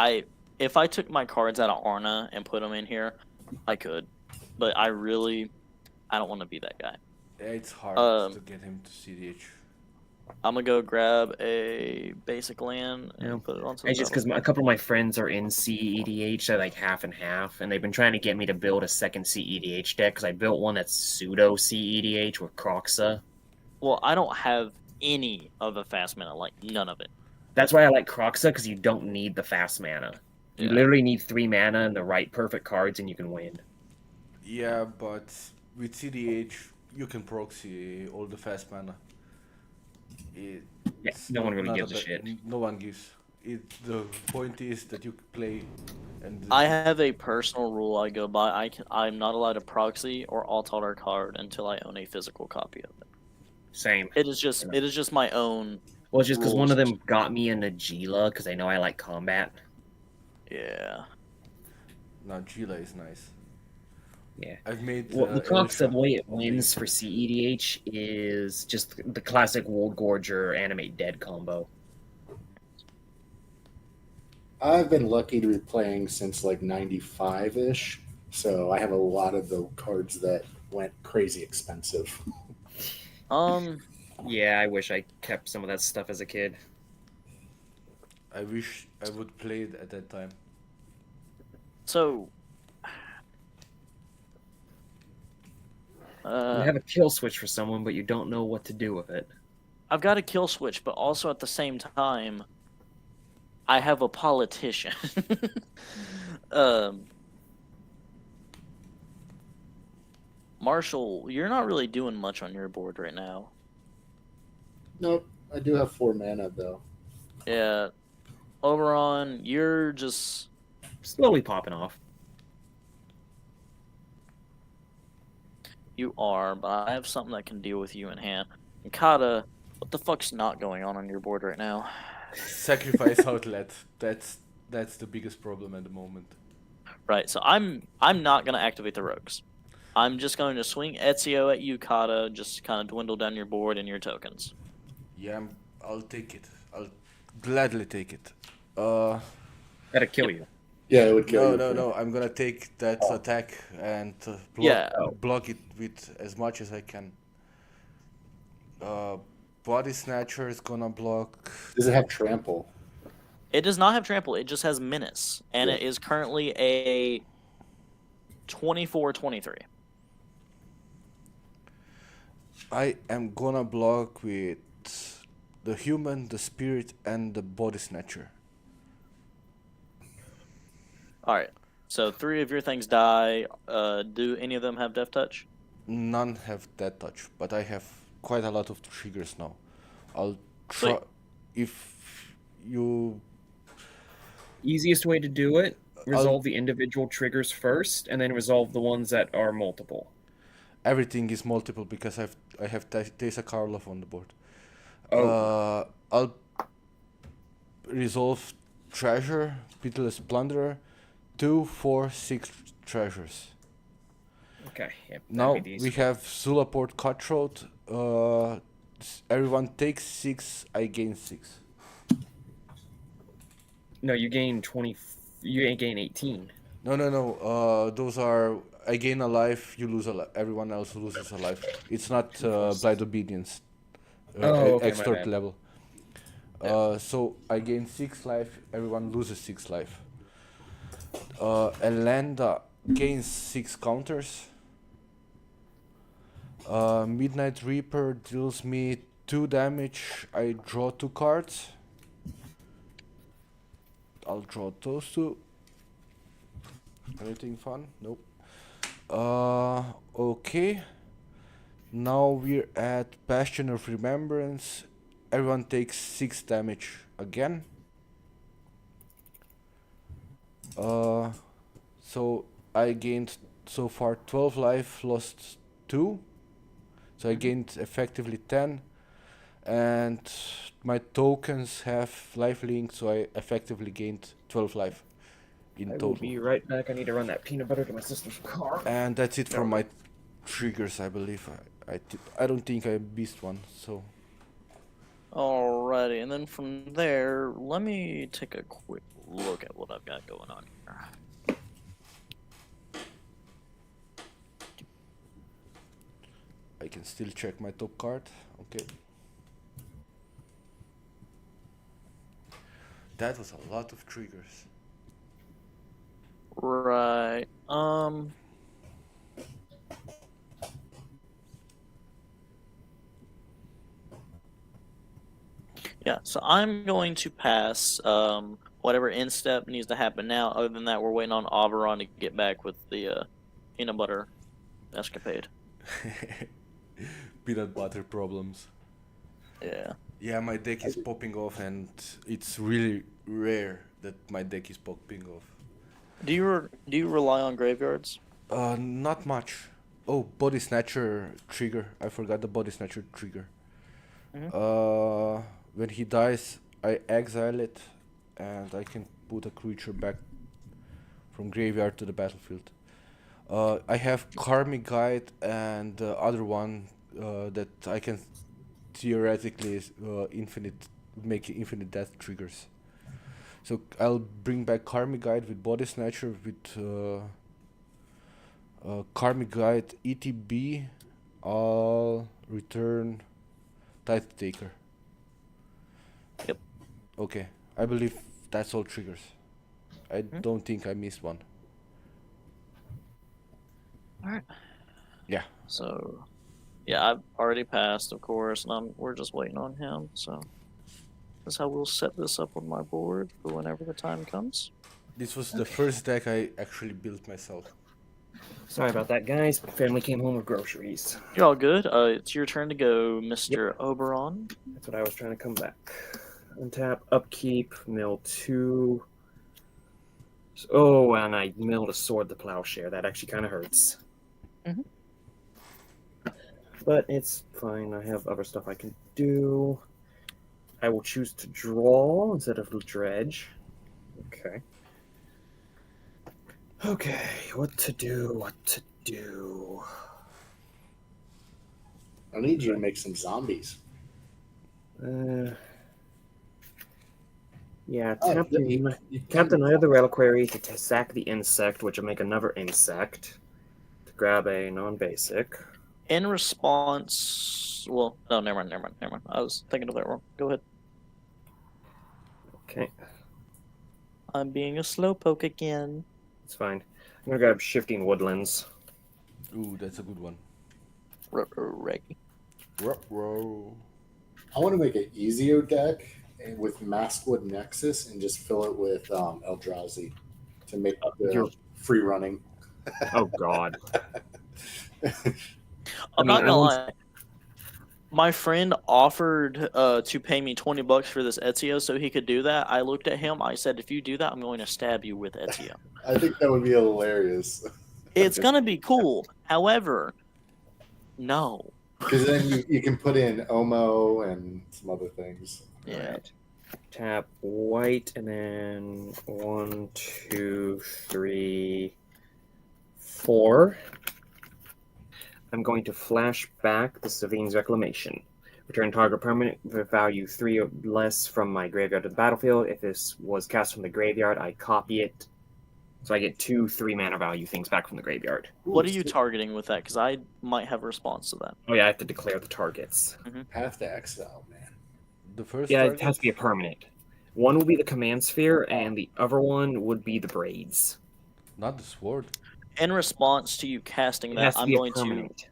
if I took my cards out of Arna and put them in here, I could. But I don't want to be that guy. Yeah, it's hard to get him to CDH. I'm gonna go grab a basic land and Yeah. put it onto the It's just because a couple of my friends are in CEDH, they're like half and half, and they've been trying to get me to build a second CEDH deck because I built one that's pseudo CEDH with Croxa. Well, I don't have any of the fast mana, like none of it. That's why I like Croxa, because you don't need the fast mana. You Yeah. literally need 3 mana and the right perfect cards, and you can win. Yeah, but with CDH you can proxy all the fast mana. Yeah, no one really not gives a shit. No one gives. The point is that you play, and I have a personal rule I go by. I'm not allowed to proxy or alt-alter card until I own a physical copy of it. Same. It is just my own. Well, it's just because one of rules. them got me a Najila, because they know I like combat. Yeah. now Gila is nice. Yeah. I've made. Well, the Croxa, Elisha the way it wins for CEDH is just the classic Wold Gorger Animate Dead combo. I've been lucky to be playing since like 95-ish, so I have a lot of the cards that went crazy expensive. Yeah, I wish I kept some of that stuff as a kid. I wish I would play it at that time. So. You have a kill switch for someone, but you don't know what to do with it. I've got a kill switch, but also at the same time, I have a politician. Marshall, you're not really doing much on your board right now. Nope, I do have 4 mana though. Yeah. Oberon, you're just Slowly popping off. you are, but I have something that can deal with you in hand. And Kata, what the fuck's not going on your board right now? Sacrifice outlet. That's the biggest problem at the moment. Right, so I'm not gonna activate the rogues. I'm just going to swing Ezio at you, Kata, just kind of dwindle down your board and your tokens. Yeah, I'll take it. I'll gladly take it. That'll kill you. Yeah, it would kill No, you. no, no. I'm gonna take that attack and Yeah. block it with as much as I can. Body Snatcher is gonna block. Does it have trample? It does not have trample, it just has menace. And Yeah. it is currently a 24-23. I am gonna block with the human, the spirit, and the body snatcher. Alright. So 3 of your things die. Do any of them have death touch? None have that touch, but I have quite a lot of triggers now. I'll try. Sweet. If you Easiest way to do it: resolve the individual triggers first, and then resolve the ones that are multiple. everything is multiple because I have Tessa Karlov on the board. Oh. I'll resolve treasure, pitiless plunderer, 2, 4, 6 treasures. Okay. Yep, Now that'd be the we easiest. have Zulaport Cutthroat. Everyone takes 6. I gain 6. No, you gain 20. You gain 18. No. Those are I gain a life. You lose a life. Everyone else loses a life. It's not blind obedience. Okay, my Extort bad. level. So I gain 6 life. Everyone loses 6 life. Elenda gains 6 counters. Midnight Reaper deals me 2 damage. I draw 2 cards. I'll draw those 2. Anything fun? Nope. Okay. Now we're at Bastion of Remembrance. Everyone takes 6 damage again. So I gained so far 12 life, lost 2. So I gained effectively 10. And my tokens have life link, so I effectively gained 12 life in I will total. be right back. I need to run that peanut butter to my sister's car. And that's it for my triggers, I believe. I don't think I missed one, so. Alrighty, and then from there, let me take a quick look at what I've got going on here. I can still check my top card. Okay. That was a lot of triggers. Right. Yeah, so I'm going to pass whatever end step needs to happen now. Other than that, we're waiting on Oberon to get back with the peanut butter escapade. Peanut butter problems. Yeah. Yeah, my deck is popping off, and it's really rare that my deck is popping off. Do you rely on graveyards? Not much. Oh, Body Snatcher trigger. I forgot the Body Snatcher trigger. When he dies, I exile it, and I can put a creature back from graveyard to the battlefield. I have Karmic Guide and the other one that I can theoretically make infinite death triggers. So I'll bring back Karmic Guide with Body Snatcher with Karmic Guide ETB. I'll return Tithe Taker. Yep. Okay, I believe that's all triggers. I don't think I missed one. Alright. Yeah. So, yeah, I've already passed, of course, and we're just waiting on him. So, that's how we'll set this up on my board for whenever the time comes. This was the first deck I actually built myself. Sorry about that, guys. Family came home with groceries. You're all good. It's your turn to go, Mr. Oberon. That's what I was trying to come back. Untap, upkeep, mill 2. Oh, and I milled a sword the plowshare. That actually kind of hurts. Mhm. But it's fine. I have other stuff I can do. I will choose to draw instead of dredge. Okay. Okay, what to do? What to do? I need you to make some zombies. Yeah, Oh, tap the you tap the can- Knight of the Reliquary to sack the insect, which will make another insect. To grab a non-basic. In response, well, no, never mind. I was thinking of that wrong. Go ahead. Okay, I'm being a slowpoke again. it's fine. I'm gonna grab Shifting Woodlands. Ooh, that's a good one. Reggie. Ruh-roh. I want to make an Ezio deck with Maskwood Nexus and just fill it with Eldrazi to make the You're- free running. Oh God. I'm mean, not I gonna want- lie. My friend offered to pay me $20 for this Ezio so he could do that. I looked at him. I said, "If you do that, I'm going to stab you with Ezio." I think that would be hilarious It's gonna be cool. However, no. because then you can put in Omo and some other things. Yeah. Alright. Tap white and then 1, 2, 3, 4. I'm going to flash back the Savine's Reclamation. Return target permanent with value 3 or less from my graveyard to the battlefield. If this was cast from the graveyard, I copy it. So I get 2 3-mana value things back from the graveyard. What are you targeting with that? Because I might have a response to that. Oh yeah, I have to declare the targets. Path to Exile, man. The first Yeah, target? it has to be a permanent. One will be the Command Sphere, and the other one would be the Braids. Not the sword. In response to you casting It that, has to I'm be a going to permanent.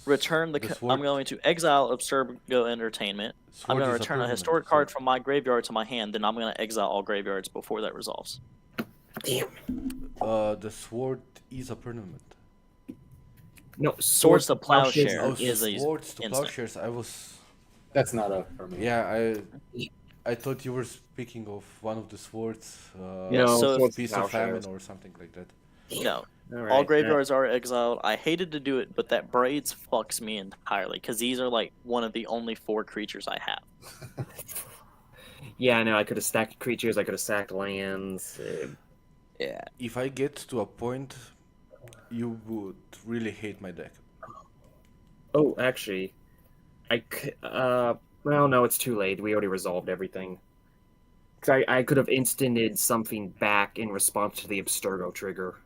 return The sword- I'm going to exile Absurgo Entertainment. I'm Sword going to is return a permanent, historic so- card from my graveyard to my hand. Then I'm going to exile all graveyards before that resolves. Damn. The sword is a permanent. No, Swords to Plowshares Plowshare Oh, is a swords to instant. plowshares. I was. That's not a permanent. Yeah, I thought you were speaking of one of the swords. Yeah, so Swords to Piece of Plowshares. Famine or something like that. No. All All right, graveyards are exiled. I hated to do it, but that Braids fucks me entirely because these are like one of the only 4 creatures I have. Yeah, no, I could have stacked creatures. I could have stacked lands. Yeah. If I get to a point, you would really hate my deck. Oh, actually, well, no, it's too late. We already resolved everything. 'Cause I could have instanted something back in response to the Abstergo trigger.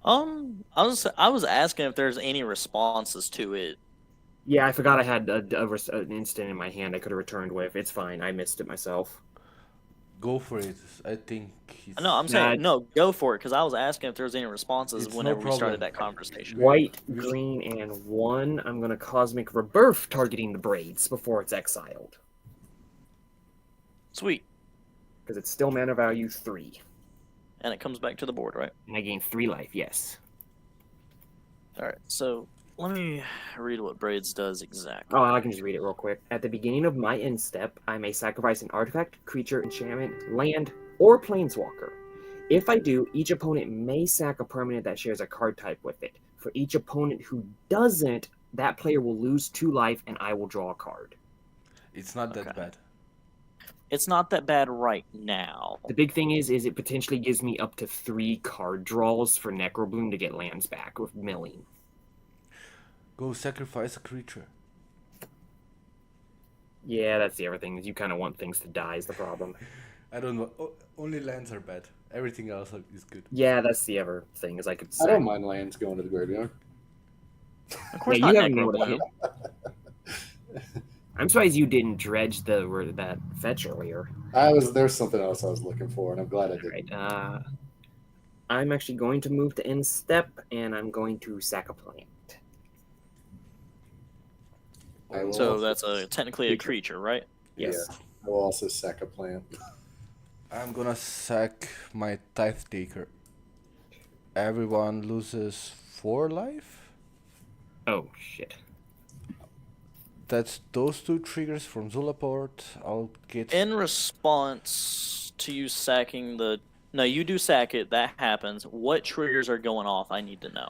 I was asking if there's any responses to it. Yeah, I forgot I had an instant in my hand I could have returned with. It's fine. I missed it myself. Go for it. I think it's. No, I'm saying no, go for it because I was asking if there was any responses It's no whenever we started problem. that conversation. White, green, and 1. I'm going to Cosmic Rebirth targeting the Braids before it's exiled. Sweet. Because it's still mana value 3. And it comes back to the board, right? And I gain 3 life, yes. Alright, so let me read what Braids does exactly. Oh, I can just read it real quick. At the beginning of my end step, I may sacrifice an artifact, creature, enchantment, land, or planeswalker. If I do, each opponent may sack a permanent that shares a card type with it. For each opponent who doesn't, that player will lose 2 life and I will draw a card. It's not that Okay. bad. It's not that bad right now. The big thing is it potentially gives me up to 3 card draws for Necrobloom to get lands back with milling. Go sacrifice a creature. Yeah, that's the other thing, is you kind of want things to die is the problem. I don't know. Only lands are bad. Everything else is good. Yeah, that's the other thing, is I could I sack. don't mind lands going to the graveyard. Of course Yeah, not you haven't been able to Necrobloom. I'm surprised you didn't dredge that fetch earlier. There's something else I was looking for, and I'm glad I did. Right. I'm actually going to move to end step, and I'm going to sack a plant. I will So also- that's technically a creature, right? Yes. Yeah, I will also sack a plant. I'm gonna sack my Tithe Taker. Everyone loses 4 life? Oh shit. that's those two triggers from Zulaport. I'll get. In response to you sacking the... No, you do sack it. That happens. What triggers are going off? I need to know.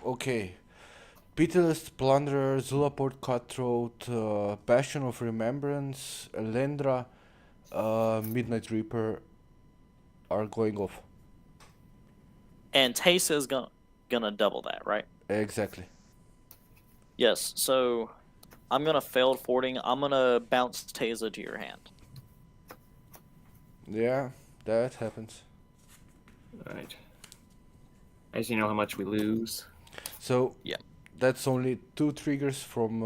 Okay. Pitiless Plunderer, Zulaport Cutthroat, Bastion of Remembrance, Elendra, Midnight Reaper are going off. And Taysa is gonna double that, right? Exactly. Yes. So I'm gonna failed forwarding. I'm gonna bounce Taysa to your hand. Yeah, that happens. Alright. As you know how much we lose. So Yeah. that's only 2 triggers from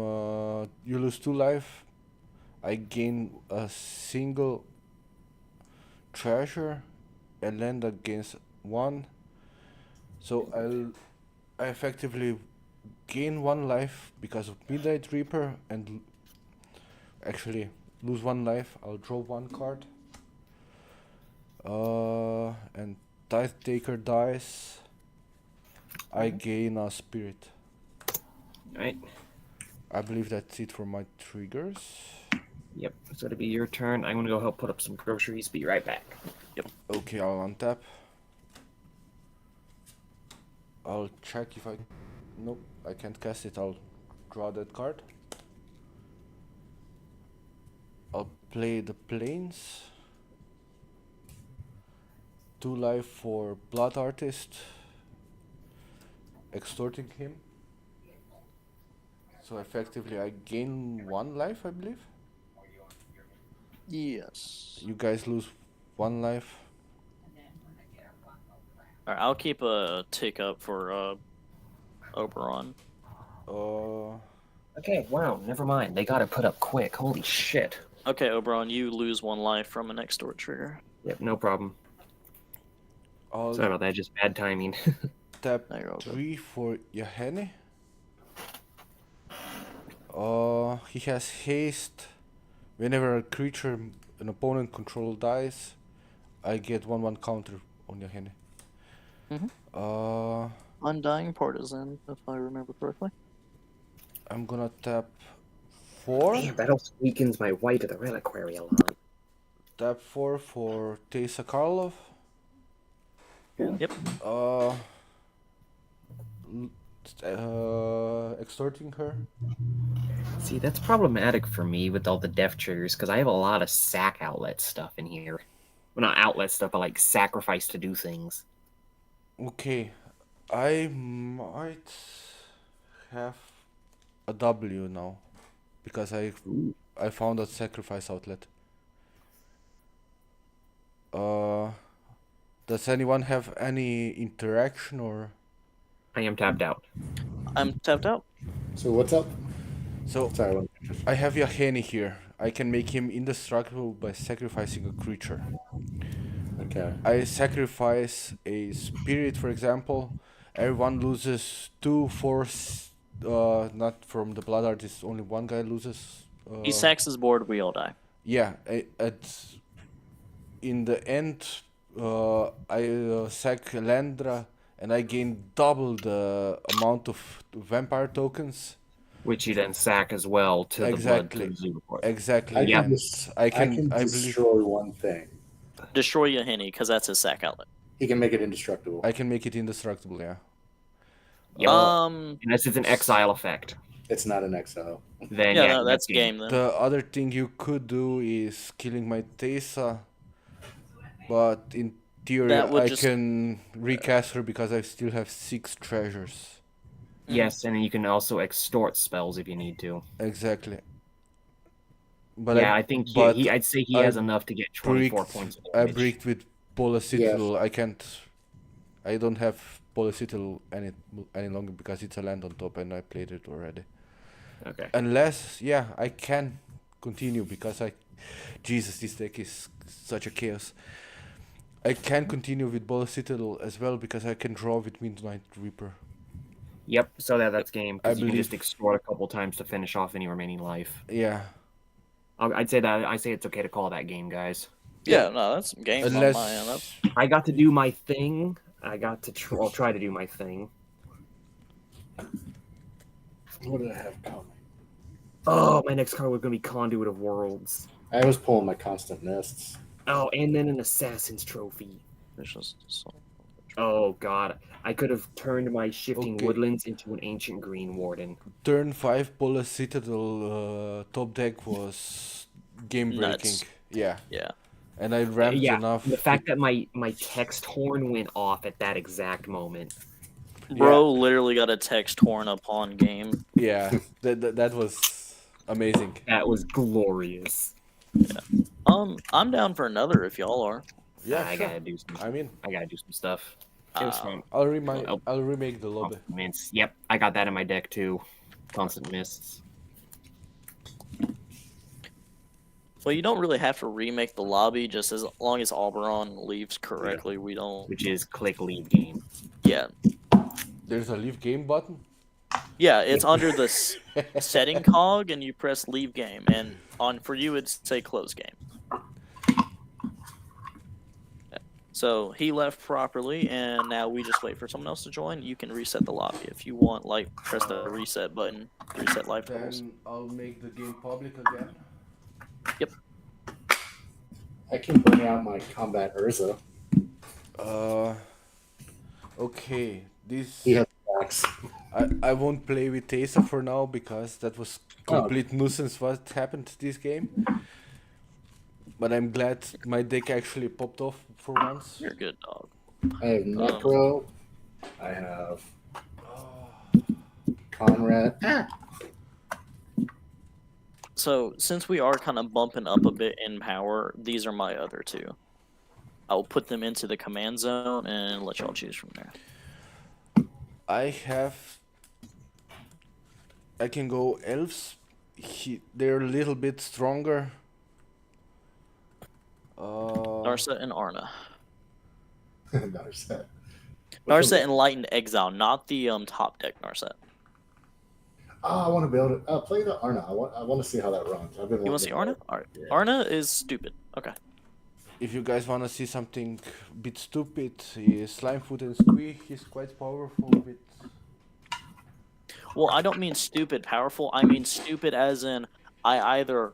you lose 2 life. I gain a single treasure, and Elenda gains 1. So I effectively gain 1 life because of Midnight Reaper and actually lose 1 life. I'll draw 1 card. And Tithe Taker dies. I gain a spirit. Alright. I believe that's it for my triggers. Yep. So it'll be your turn. I'm gonna go help put up some groceries. Be right back. Okay, I'll untap. I'll check if I... Nope, I can't cast it. I'll draw that card. I'll play the Plains. 2 life for Blood Artist. Extorting him. So effectively I gain 1 life, I believe. Yes. You guys lose 1 life. All right. I'll keep a tick up for Oberon. Okay, wow, never mind. They got it put up quick. Holy shit. Okay, Oberon, you lose 1 life from an extort trigger. Yep, no problem. I'll Sorry about that, just bad timing. tap There you go. 3 for Yahene. He has haste. Whenever a creature an opponent control dies, I get 1/1 counter on Yahene. Mhm. Undying Partisan, if I remember correctly. I'm gonna tap 4. Damn, that also weakens my white of the reliquary a lot. Tap 4 for Teysa Karlov. Yep. Extorting her. See, that's problematic for me with all the def triggers, because I have a lot of sack outlet stuff in here. Well, not outlet stuff, but like sacrifice to do things. Okay, I might have a W now because I found a sacrifice outlet. Does anyone have any interaction or? I am tapped out. I'm tapped out. So what's up? So Sorry. I have Yahene here. I can make him indestructible by sacrificing a creature. Okay. I sacrifice a spirit, for example. Everyone loses 2 force. Not from the blood artist. Only 1 guy loses. He sacks his board, we all die. Yeah, in the end, I sack Landra and I gain double the amount of vampire tokens. Which you then sack as well to Exactly. the blood to the zoo report. Exactly. I Yeah. can, I can I believe destroy one thing. Destroy Yahini, because that's his sack outlet. He can make it indestructible. I can make it indestructible. Yeah. Yep. Unless it's an exile effect. It's not an exile. Then Yeah, yeah, no, that's game then. The other thing you could do is killing my Teysa, but in theory That would I just- can recast her because I still have 6 treasures. Yes, and then you can also extort spells if you need to. Exactly. But Yeah, I think I'd say he has enough to get 24 points of I damage. bricked with Bola Citadel. I don't have Bola Citadel any longer because it's a land on top and I played it already. Okay. Unless, I can continue because Jesus, this deck is such a chaos. I can continue with Bola Citadel as well because I can draw with Midnight Reaper. Yep, so that's game, I because you can believe- just extort a couple times to finish off any remaining life. Yeah. I'd say it's okay to call that game, guys. Yeah, no, that's game on my end. That's... I got to do my thing. I'll try to do my thing. What did I have coming? Oh, my next card was gonna be Conduit of Worlds. I was pulling my constant mists. Oh, and then an Assassin's Trophy. Vicious Assault. Oh god, I could have turned my Shifting Okay. Woodlands into an Ancient Green Warden. Turn 5 Bola Citadel top deck was game breaking. Nuts. Yeah, Yeah. and I ramped Yeah, enough. the fact that my text horn went off at that exact moment. Bro literally got a text torn upon game. Yeah, that was amazing. That was glorious. I'm down for another if y'all are. Yeah, I sure. gotta do some. I mean, I gotta do some stuff. It was fun. I'll Oh. I'll remake the lobby. Constant Mists. Yep, I got that in my deck too. Constant Mists. Well, you don't really have to remake the lobby, just as long as Oberon leaves correctly. We don't. Which is click leave game. Yeah, There's a leave game button. yeah. It's under the setting cog, and you press leave game, and on for you it'd say close game. Yeah. So he left properly, and now we just wait for someone else to join. You can reset the lobby if you want. Like press the reset button, reset life totals. Then I'll make the game public again. I can bring out my combat Urza. Okay. This He has stacks. I won't play with Tesa for now because that was complete nuisance what happened this game. But I'm glad my deck actually popped off for once. You're a good dog. I have Necro. I have Conrad. So, since we are kind of bumping up a bit in power, these are my other two. I'll put them into the command zone and let y'all choose from there. I can go elves. They're a little bit stronger. Narset and Arna. Narset. Narset Enlightened Exile, not the top deck Narset. I want to be able to play the Arna. I want to see how that runs. I've been. You want to see Arna? Alright. Yeah. Arna is stupid. Okay. If you guys want to see something a bit stupid, Slimefoot and Squee, he's quite powerful with... Well, I don't mean stupid powerful. I mean stupid as in I either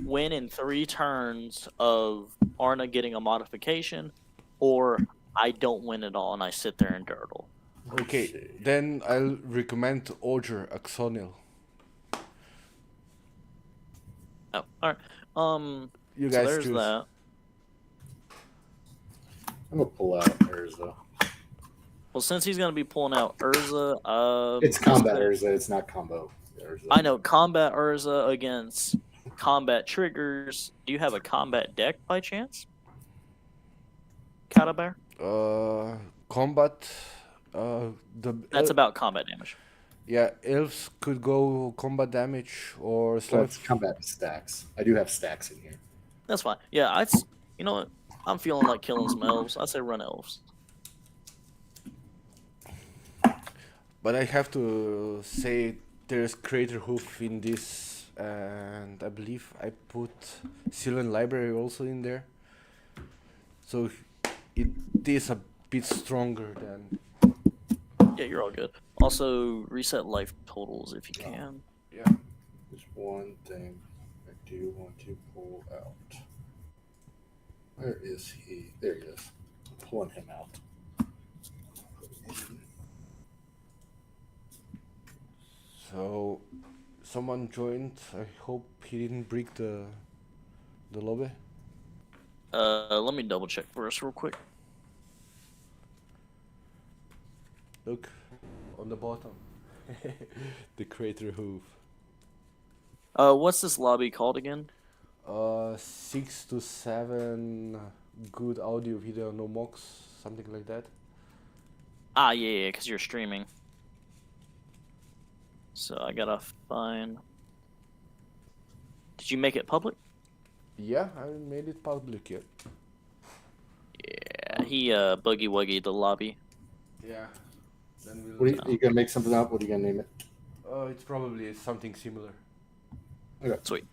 win in 3 turns of Arna getting a modification, or I don't win at all and I sit there and durdle. Okay, then I'll recommend Orger Axonil. Oh, alright. You So guys there's choose. that. I'm gonna pull out Urza. Well, since he's gonna be pulling out Urza, It's combat Urza. It's not combo Urza. I know combat Urza against combat triggers. Do you have a combat deck by chance? Catabear? Combat. That's about combat damage. Yeah, elves could go combat damage or So it's slime. combat stacks. I do have stacks in here. That's fine. Yeah, you know what? I'm feeling like killing some elves. I say run elves. But I have to say there's Crater Hoof in this, and I believe I put Sylvan Library also in there. So it is a bit stronger than... Yeah, you're all good. Also, reset life totals if you can. Yeah. There's one thing I do want to pull out. Where is he? There he is. I'm pulling him out. So someone joined. I hope he didn't break the lobby. Let me double check for us real quick. Look on the bottom. The Crater Hoof. What's this lobby called again? 6 to 7 good audio, video, no mocks, something like that. Ah, yeah, because you're streaming. So I gotta find. Did you make it public? Yeah, I made it public yet. Yeah, he buggy wuggy the lobby. Yeah. Then What are you gonna make something up? What are you gonna name it? it's probably something similar. Okay. Sweet.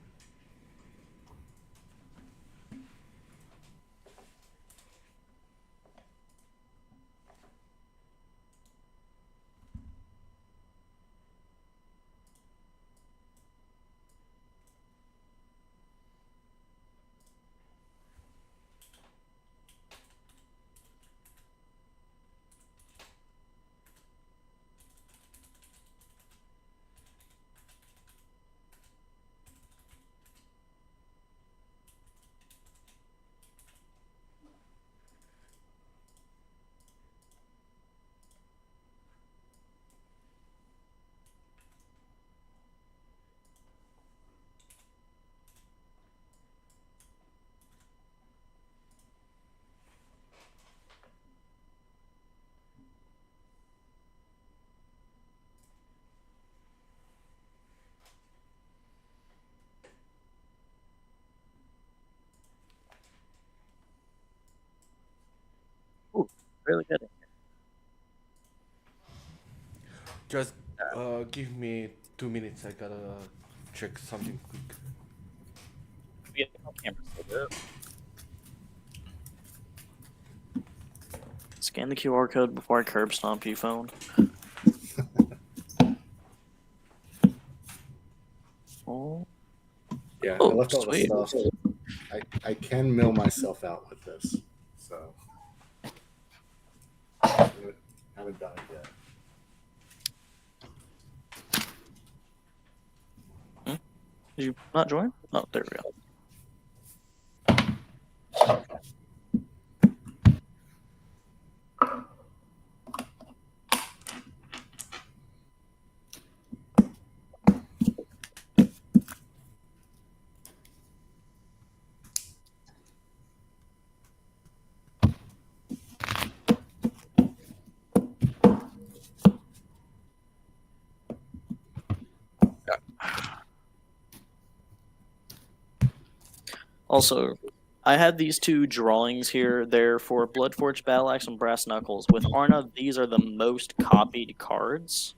really good. Just give me 2 minutes. I gotta check something quick. Yeah, camera still good. Scan the QR code before I curb stomp you, phone. Oh, Yeah, I oh, left all the sweet. stuff. I can mill myself out with this, so haven't done it yet. Did you not join? Oh, there we go. Also, I had these two drawings here. They're for Bloodforged Battle Axe and Brass Knuckles. With Arna, these are the most copied cards.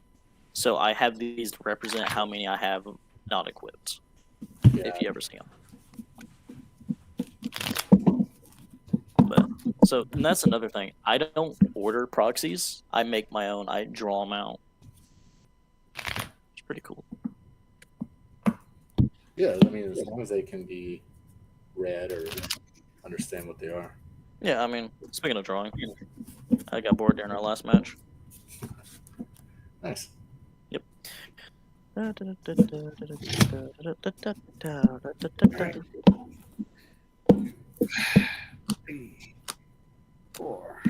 So I have these to represent how many I have not equipped. Yeah, If you ever see them. But so and that's another thing. I don't order proxies. I make my own. I draw them out. It's pretty cool. yeah. I mean, as long as they can be read or understand what they are. Yeah, I mean, speaking of drawing, I got bored during our last match. Nice. Yep. Three, 4.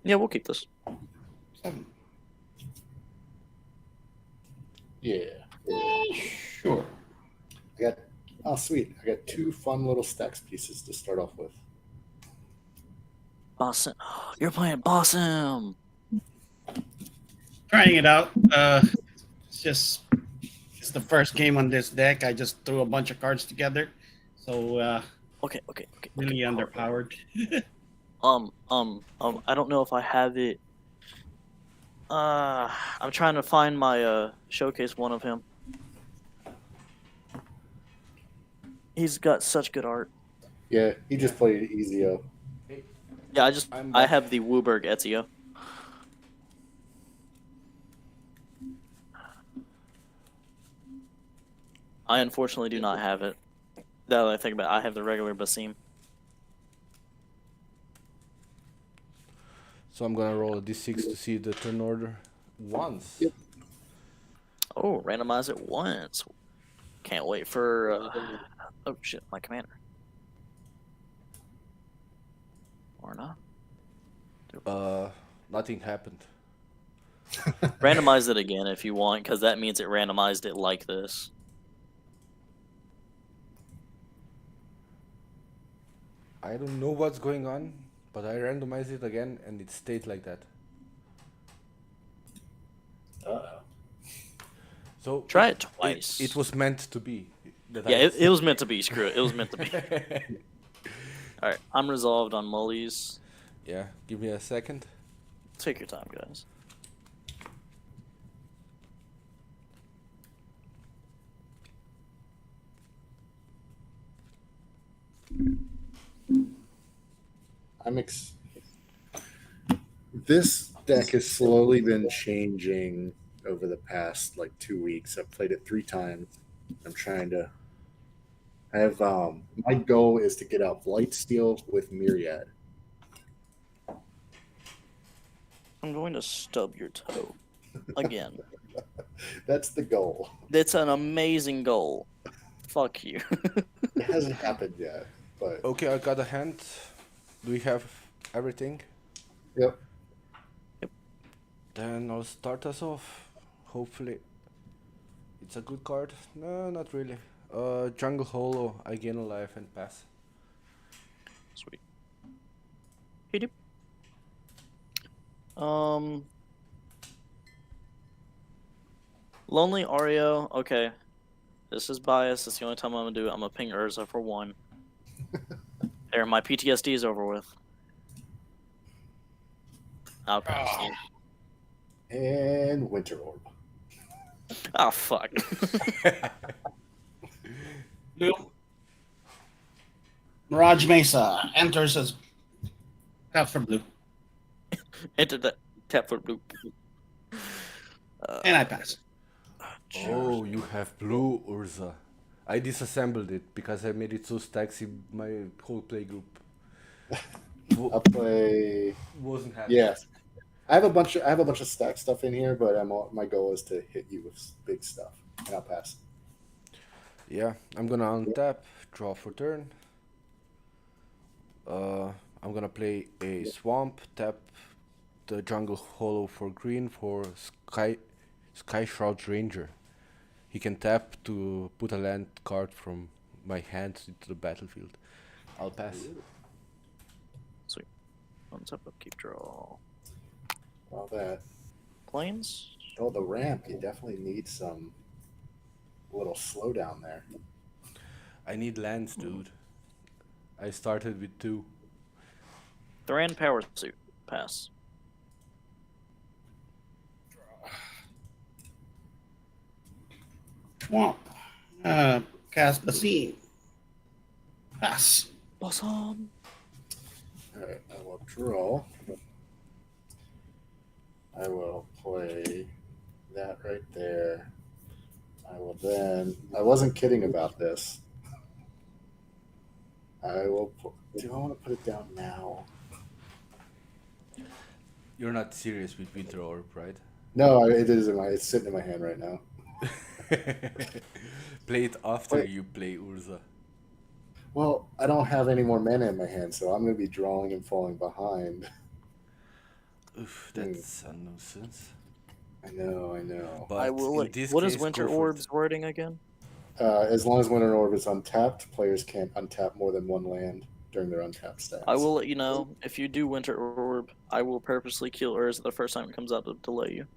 Yeah, we'll keep this. 7. Yeah. Sure. I got. Oh, sweet. I got 2 fun little stacks pieces to start off with. Bossum. You're playing Bossum. Trying it out. It's the first game on this deck. I just threw a bunch of cards together, so Okay. really hold on. underpowered. I don't know if I have it. I'm trying to find my showcase one of him. He's got such good art. Yeah, he just played Ezio. Yeah, I'm I back. have the Wooburg Ezio. I unfortunately do not have it. Now that I think about it, I have the regular Basim. So I'm gonna roll a d6 to see the turn order once. Yep. Oh, randomize it once. Can't wait for. Oh shit, my commander. Or not. Nothing happened. Randomize it again if you want, because that means it randomized it like this. I don't know what's going on, but I randomized it again and it stayed like that. Uh-oh. So Try it twice. It was meant to be. Yeah, it was meant to be. Screw it. It was meant to be. All right, I'm resolved on Mullies. Yeah, give me a second. Take your time, guys. This deck has slowly been changing over the past like 2 weeks. I've played it 3 times. I'm trying to. I have my goal is to get out Blightsteel with Myriad. I'm going to stub your toe again. That's the goal. That's an amazing goal. Fuck you. It hasn't happened yet, but Okay, I got a hand. Do we have everything? yep. Then I'll start us off. Hopefully, it's a good card. No, not really. Jungle Hollow. I gain a life and pass. Sweet. Hey, Lonely Oreo. Okay. This is biased. It's the only time I'm gonna do it. I'm gonna ping Urza for 1. There, my PTSD is over with. I'll pass. And Winter Orb. Oh fuck. Blue. Mirage Mesa enters as tap for blue, Enter the tap for blue. and I pass. Oh, you have blue Urza. I disassembled it because I made it so stacks in my whole playgroup. I'll play. Wasn't happy. Yes, I have a bunch of stack stuff in here, but my goal is to hit you with big stuff, and I'll pass. Yeah, I'm gonna untap, draw for turn. I'm gonna play a swamp, tap the jungle hollow for green for Sky Shroud Ranger. He can tap to put a land card from my hand into the battlefield. I'll pass. Sweet. Untap, upkeep, draw. All that. Planes. Oh, the ramp. You definitely need some little slowdown there. I need lands, dude. I started with 2. Thran power suit. Pass. Swamp. Cast Basim. Pass. Awesome. All right, I will draw. I will play that right there. I will then. I wasn't kidding about this. I will. Do I want to put it down now? You're not serious with Winter Orb, right? No, it is in my. It's sitting in my hand right now. Play it after Wait. you play Urza. Well, I don't have any more mana in my hand, so I'm going to be drawing and falling behind. Oof, that's a nuisance. I know. But I will. in this What is case, Winter go for it. Orb's wording again? As long as Winter Orb is untapped, players can't untap more than 1 land during their untapped stats. I will let you know if you do Winter Orb. I will purposely kill Urza the first time it comes out to delay you.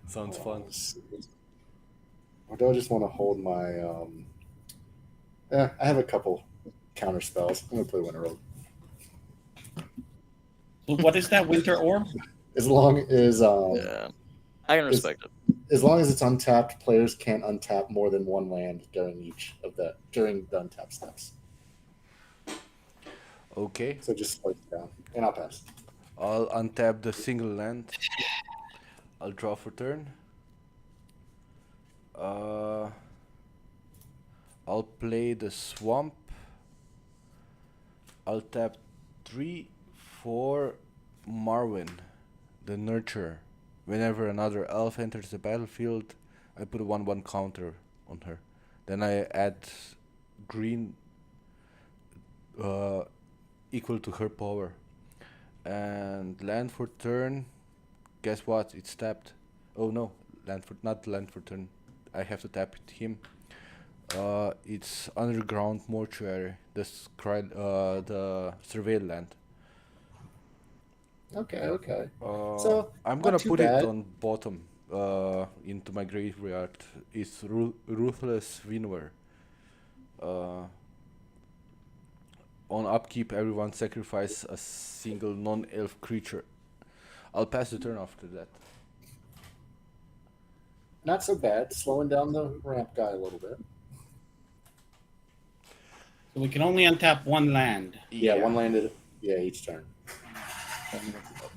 Sounds fun. Or do I just want to hold my? I have a couple counter spells. I'm gonna play Winter Orb. So what is that Winter Orb? As long as Yeah, I can respect it. as long as it's untapped, players can't untap more than 1 land during the untap steps. Okay, So just slow it down, and I'll pass. I'll untap the single land. I'll draw for turn. I'll play the swamp. I'll tap 3 for Marwyn, the nurturer. Whenever another elf enters the battlefield, I put a 1/1 counter on her. Then I add green equal to her power. And land for turn. Guess what? It's tapped. Oh no, not land for turn. I have to tap him. It's underground mortuary. The surveil land. Okay. So I'm not gonna too put bad. it on bottom. Into my graveyard. It's ruthless winner. On upkeep, everyone sacrifice a single non-elf creature. I'll pass the turn after that. Not so bad. Slowing down the ramp guy a little bit. So we can only untap 1 land. Yeah, 1 landed. Yeah, each turn.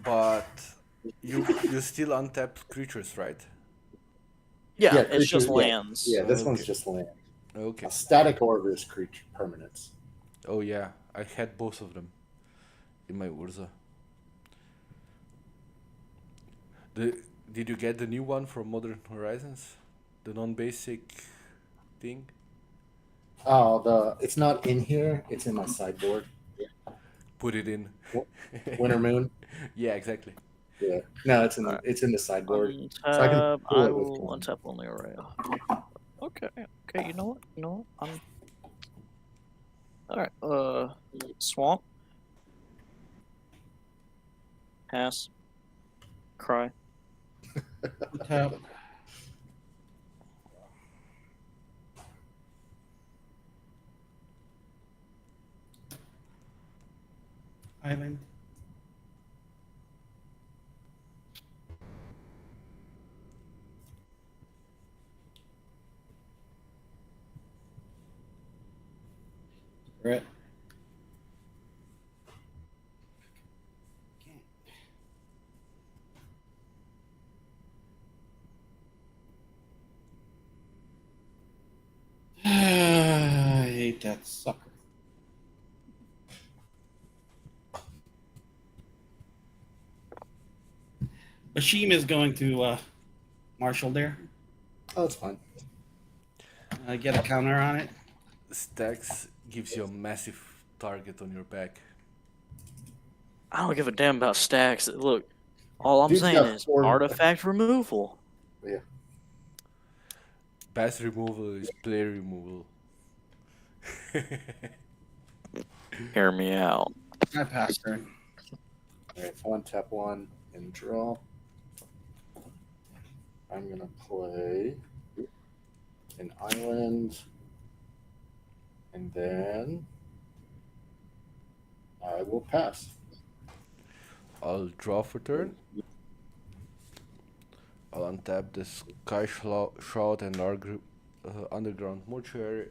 But you still untap creatures, right? Yeah, Yeah, it's just creature- yeah. lands. Yeah, this one's Okay. just land. Okay. A static orb is creature permanents. Oh yeah, I had both of them in my Urza. Did you get the new one from Modern Horizons? The non-basic thing? Oh, it's not in here. It's in my sideboard. Put it in. Winter Moon. Yeah, exactly. Yeah. No, it's in Alright. it's in the sideboard. Untap, So I can pull I it with will one. untap only array. Okay. You know what? I'm. All right. Swamp. Pass. Cry. Tap. island. Right. I hate that sucker. Bashim is going to Marshall there. Oh, it's fine. Get a counter on it. Stacks gives you a massive target on your back. I don't give a damn about stacks. Look, all I'm Dude's saying got is 4. artifact removal. Yeah. Pass removal is play removal. Hear me out. I passed her. All right, 1 tap 1 and draw. I'm gonna play an island, and then I will pass. I'll draw for turn. I'll untap the Sky Shroud and Underground Mortuary.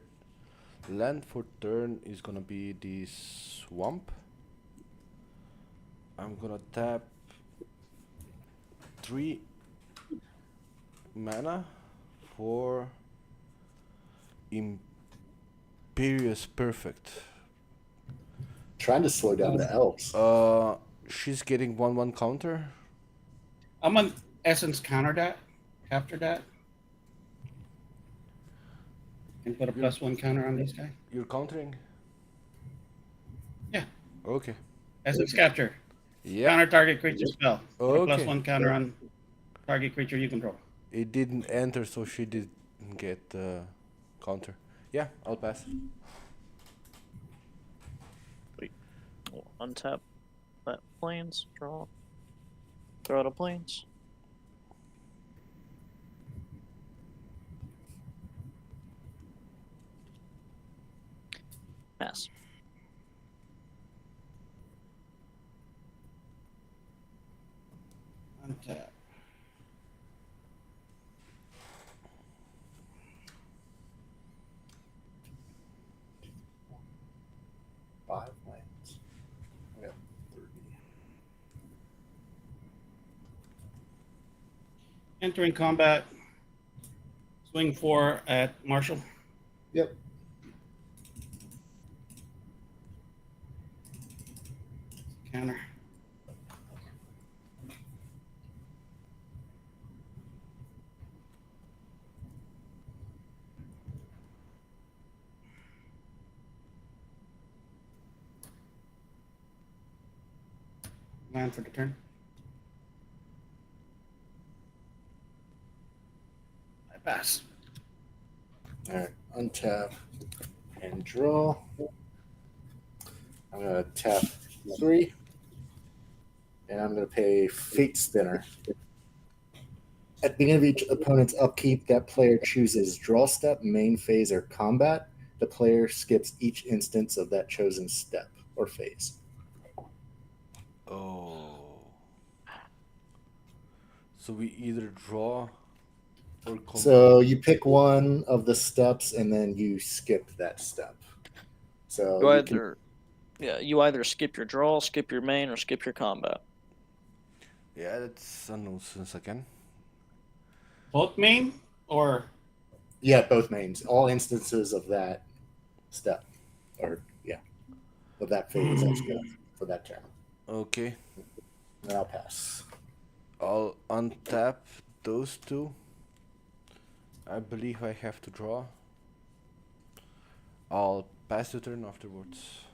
Land for turn is gonna be the Swamp. I'm gonna tap 3 mana for Imperious Perfect. Trying to slow down the elves. She's getting 1/1 counter. I'm on essence counter that after that. And put a +1 counter on this guy. You're countering? Yeah. Okay. Essence capture. Yeah. Counter target creature spell. Put Okay. a +1 counter on target creature you control. It didn't enter, so she didn't get counter. Yeah, I'll pass. We'll untap that plains, draw. Throw out a plains. Pass. Untap. Five lands. I got 30. Entering combat. Swing 4 at Marshall. Yep. Counter. Land for the turn. I pass. All right, untap and draw. I'm gonna tap 3, and I'm gonna pay Fate Spinner. At the beginning of each opponent's upkeep, that player chooses draw step, main phase, or combat. The player skips each instance of that chosen step or phase. Oh. So we either draw or combat. So you pick one of the steps, and then you skip that step. So You either skip your draw, skip your main, or skip your combat. Yeah, that's a nuisance again. Both main or yeah, both mains, all instances of that step, or of that phase. That's good for that turn. Okay. Then I'll pass. I'll untap those 2. I believe I have to draw. I'll pass the turn afterwards.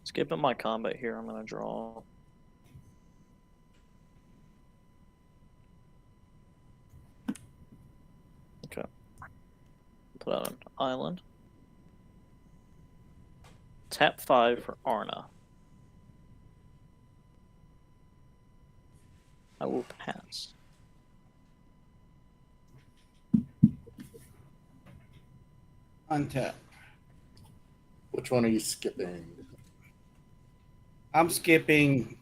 Skipping my combat here, I'm gonna draw. Okay. Put out an island. Tap 5 for Arna. I will pass. untap. Which one are you skipping? I'm skipping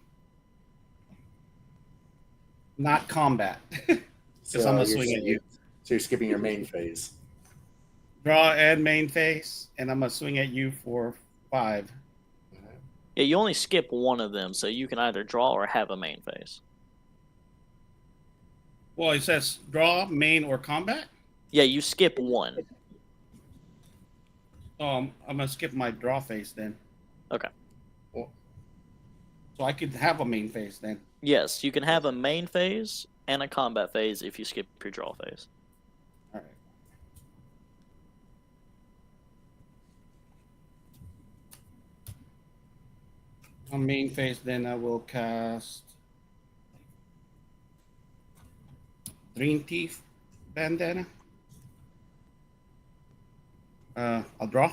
not combat. Because I'm gonna you're swing at you. So you're skipping your main phase. Draw and main phase, and I'm gonna swing at you for 5. Yeah, you only skip one of them, so you can either draw or have a main phase. Well, it says draw, main, or combat. Yeah, you skip one. I'm gonna skip my draw phase then. Okay. So I could have a main phase then. Yes, you can have a main phase and a combat phase if you skip your draw phase. All right. On main phase, then I will cast Green Teeth Bandana. I'll draw.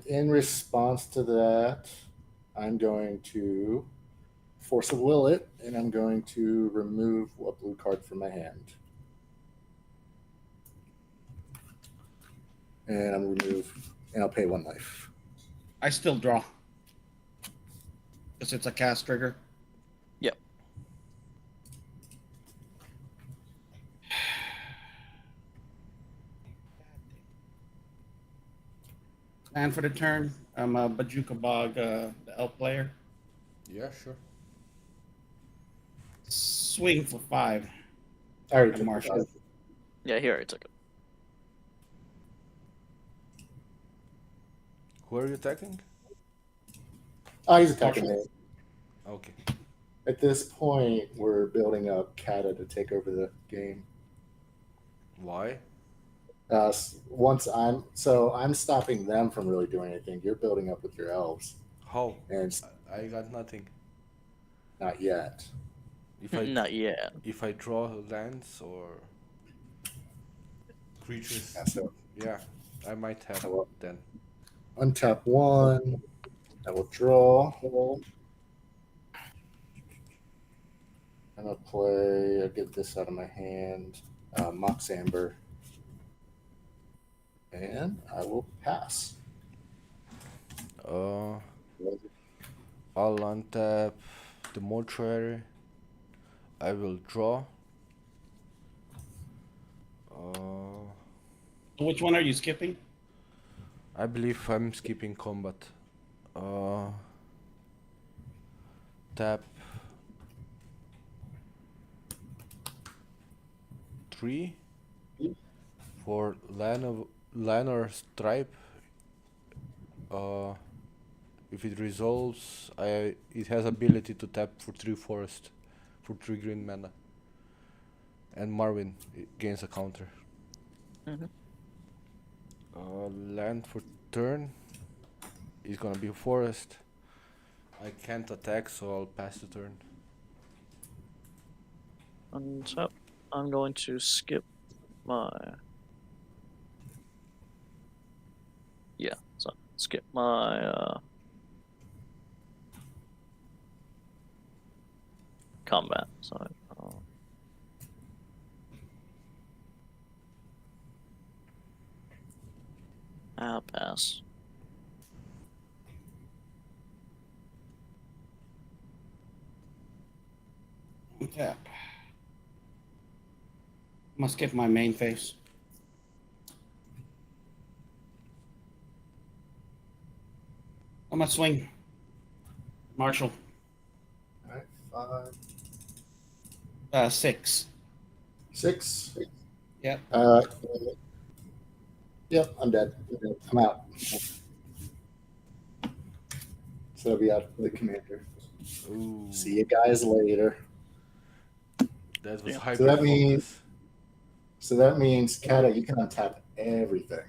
In response to that, I'm going to Force of Will it, and I'm going to remove a blue card from my hand. And I'll pay 1 life. I still draw. Because it's a cast trigger. Yep. And for the turn, I'm a Bajuka Bog, the elf player. Yeah, sure. Swing for 5. I already And took Marshall. the 5. Yeah, he already took it. Who are you attacking? Oh, he's attacking me. Okay. At this point, we're building up Kata to take over the game. Why? I'm stopping them from really doing anything. You're building up with your elves, How? and I got nothing. not yet. If I Not yet. if I draw lands or creatures, Yeah, so yeah, I might have I will then. untap 1. I will draw. I'm gonna play. I'll get this out of my hand. Mox Amber, and I will pass. I'll untap the mortuary. I will draw. Which one are you skipping? I believe I'm skipping combat. Tap 3 for line or stripe. If it resolves, it has ability to tap for 3 forest, for 3 green mana. And Marvin gains a counter. Mhm. Land for turn is gonna be forest. I can't attack, so I'll pass the turn. And so I'm going to skip my. Yeah, so skip my combat. So I'll pass. Tap. I'm gonna skip my main phase. I'm gonna swing. Marshall. All right, 5, 6. 6. Yep. Yep, I'm dead. I'm out. So I'll be out the commander. Ooh, See you guys later. that was Yeah. hyper So that means- focus. So that means, Kata, you can untap everything.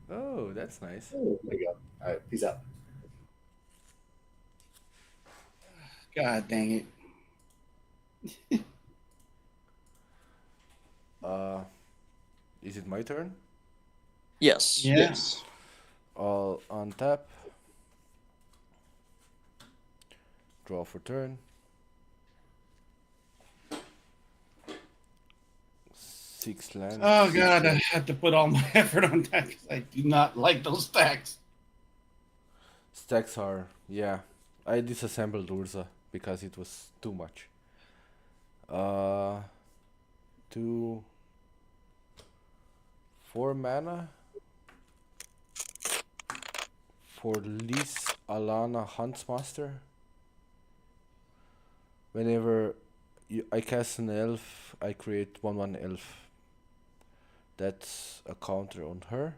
Oh, that's nice. There you go. All right, peace out. God dang it. Is it my turn? Yes. Yes. I'll untap. Draw for turn. 6 lands. Oh god, I have to put all my effort on that because I do not like those stacks. Stacks are, yeah. I disassembled Urza because it was too much. 2, 4 mana for Lys Alana Huntsmaster. Whenever I cast an elf, I create 1/1 elf. That's a counter on her.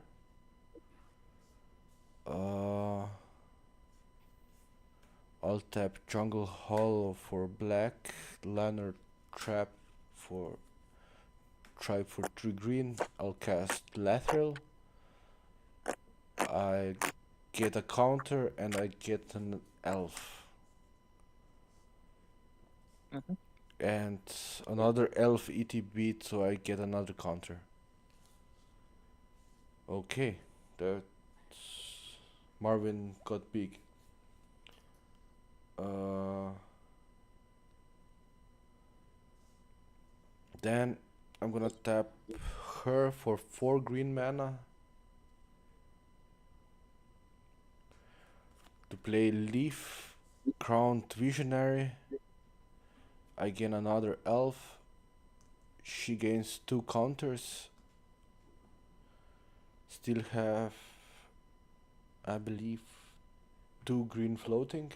I'll tap Jungle Hollow for black, Lanner Trap for Tribe for 3 green. I'll cast Lathril. I get a counter and I get an elf. Mhm. And another elf ETB, so I get another counter. Okay, that's Marvin got big. Then I'm gonna tap her for 4 green mana to play Leaf Crowned Visionary. I gain another elf. She gains 2 counters. Still have, I believe, 2 green floating.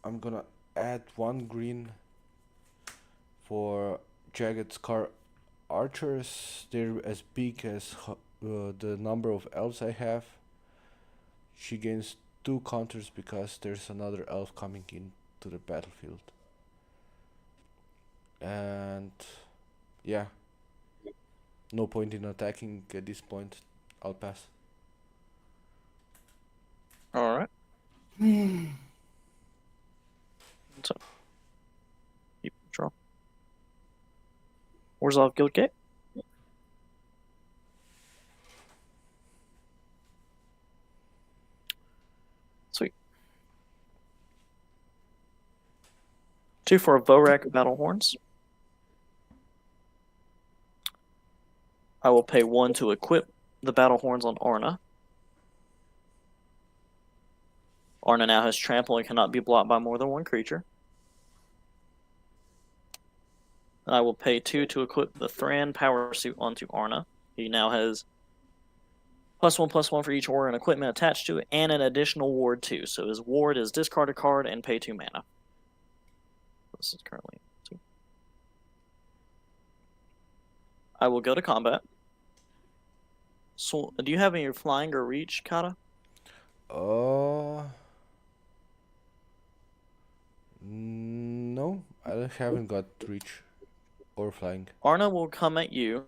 I'm gonna add 1 green for Jagged Scar Archers. They're as big as the number of elves I have. She gains 2 counters because there's another elf coming into the battlefield. And yeah, no point in attacking at this point. I'll pass. All right. So, keep control. Warzov Guildgate. Sweet. 2 for a Vorak Battle Horns. I will pay 1 to equip the Battle Horns on Orna. Orna now has trample and cannot be blocked by more than 1 creature. And I will pay 2 to equip the Thran Power Suit onto Orna. He now has +1/+1 for each aura and equipment attached to it, and an additional ward 2. So his ward is discard a card and pay 2 mana. This is currently 2. I will go to combat. So, do you have any flying or reach, Kata? No, I haven't got reach or flying. Arna will come at you.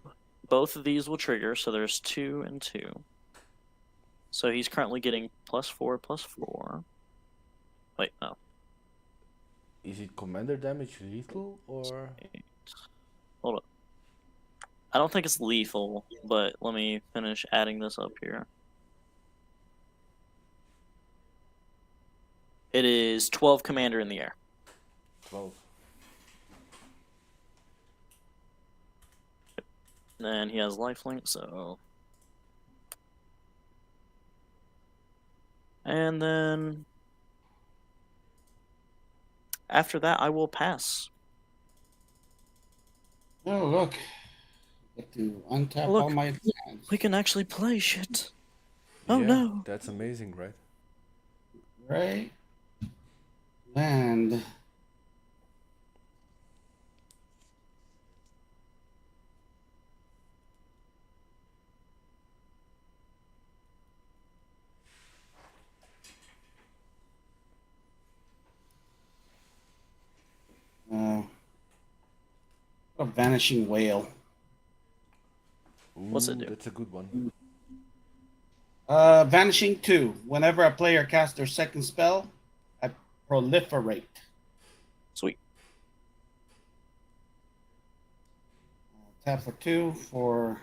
Both of these will trigger, so there's 2 and 2. So he's currently getting +4/+4. Wait, no. Is it commander damage lethal or? 8. Hold up. I don't think it's lethal, but let me finish adding this up here. It is 12 commander in the air. 12. And then he has lifelink, so. And then. After that, I will pass. Oh look, get to untap Look. all my lands. We can actually play shit. Oh Yeah, no. that's amazing, right? Right? Land. A vanishing whale. What's it Ooh, do? That's a good one. Vanishing 2. Whenever a player casts their second spell, I proliferate. Sweet. Tap for 2 for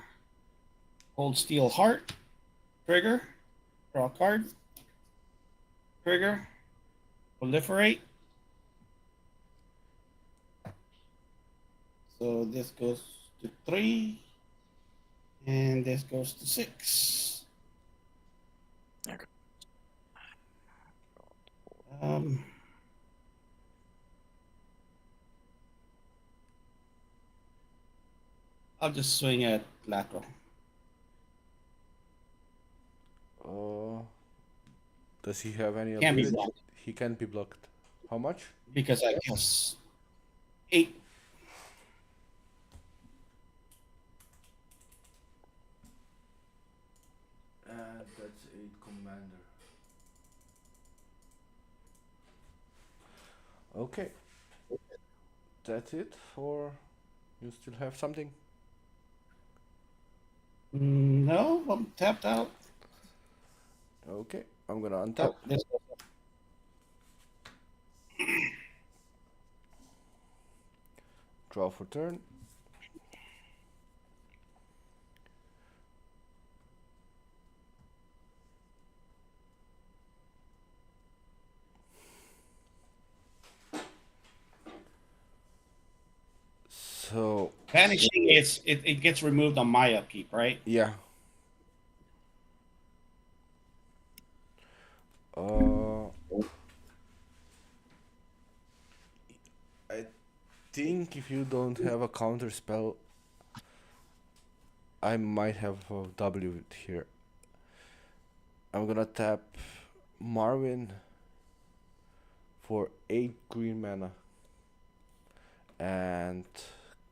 Cold Steel Heart. Trigger. Draw a card. Trigger. Proliferate. So this goes to 3. And this goes to 6. Okay. Um, I'll just swing at lateral Does he have any Can't be ability? blocked. He can't be blocked. How much? because I guess 8. And that's 8 commander. Okay. That's it, or you still have something? No, I'm tapped out. Okay, I'm gonna untap. Oh, this goes up. Draw for turn. So Vanishing it gets removed on my upkeep, right? yeah. I think if you don't have a counter spell, I might have a W here. I'm gonna tap Marvin for 8 green mana and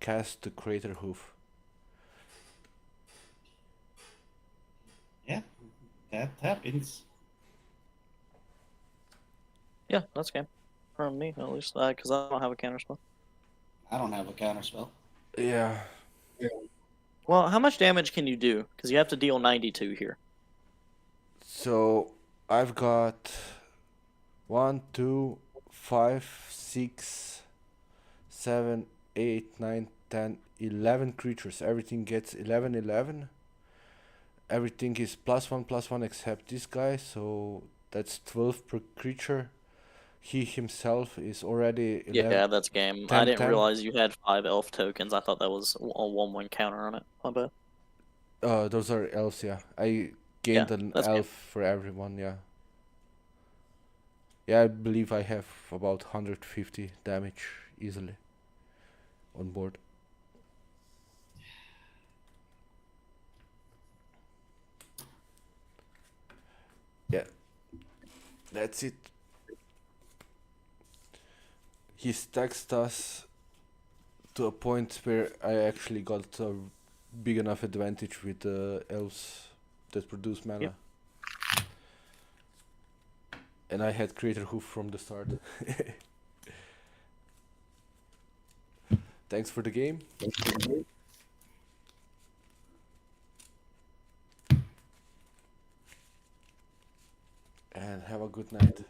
cast the Crater Hoof. Yeah, that happens. Yeah, that's game. From me, at least. Because I don't have a counter spell. I don't have a counter spell. Yeah. Well, how much damage can you do? Because you have to deal 92 here. So I've got 1, 2, 5, 6, 7, 8, 9, 10, 11 creatures. Everything gets 11, 11. Everything is +1/+1 except this guy, so that's 12 per creature. He himself is already 11. Yeah, that's game. 10, I didn't 10. realize you had 5 elf tokens. I thought that was a 1/1 counter on it. My bad. Those are elves, yeah. I gained Yeah, an that's elf for everyone, yeah. Yeah, I believe I have about 150 damage easily on board. Yeah, that's it. He stacked us to a point where I actually got a big enough advantage with the elves that produce mana. Yep. And I had Crater Hoof from the start. Thanks for the game. And have a good night.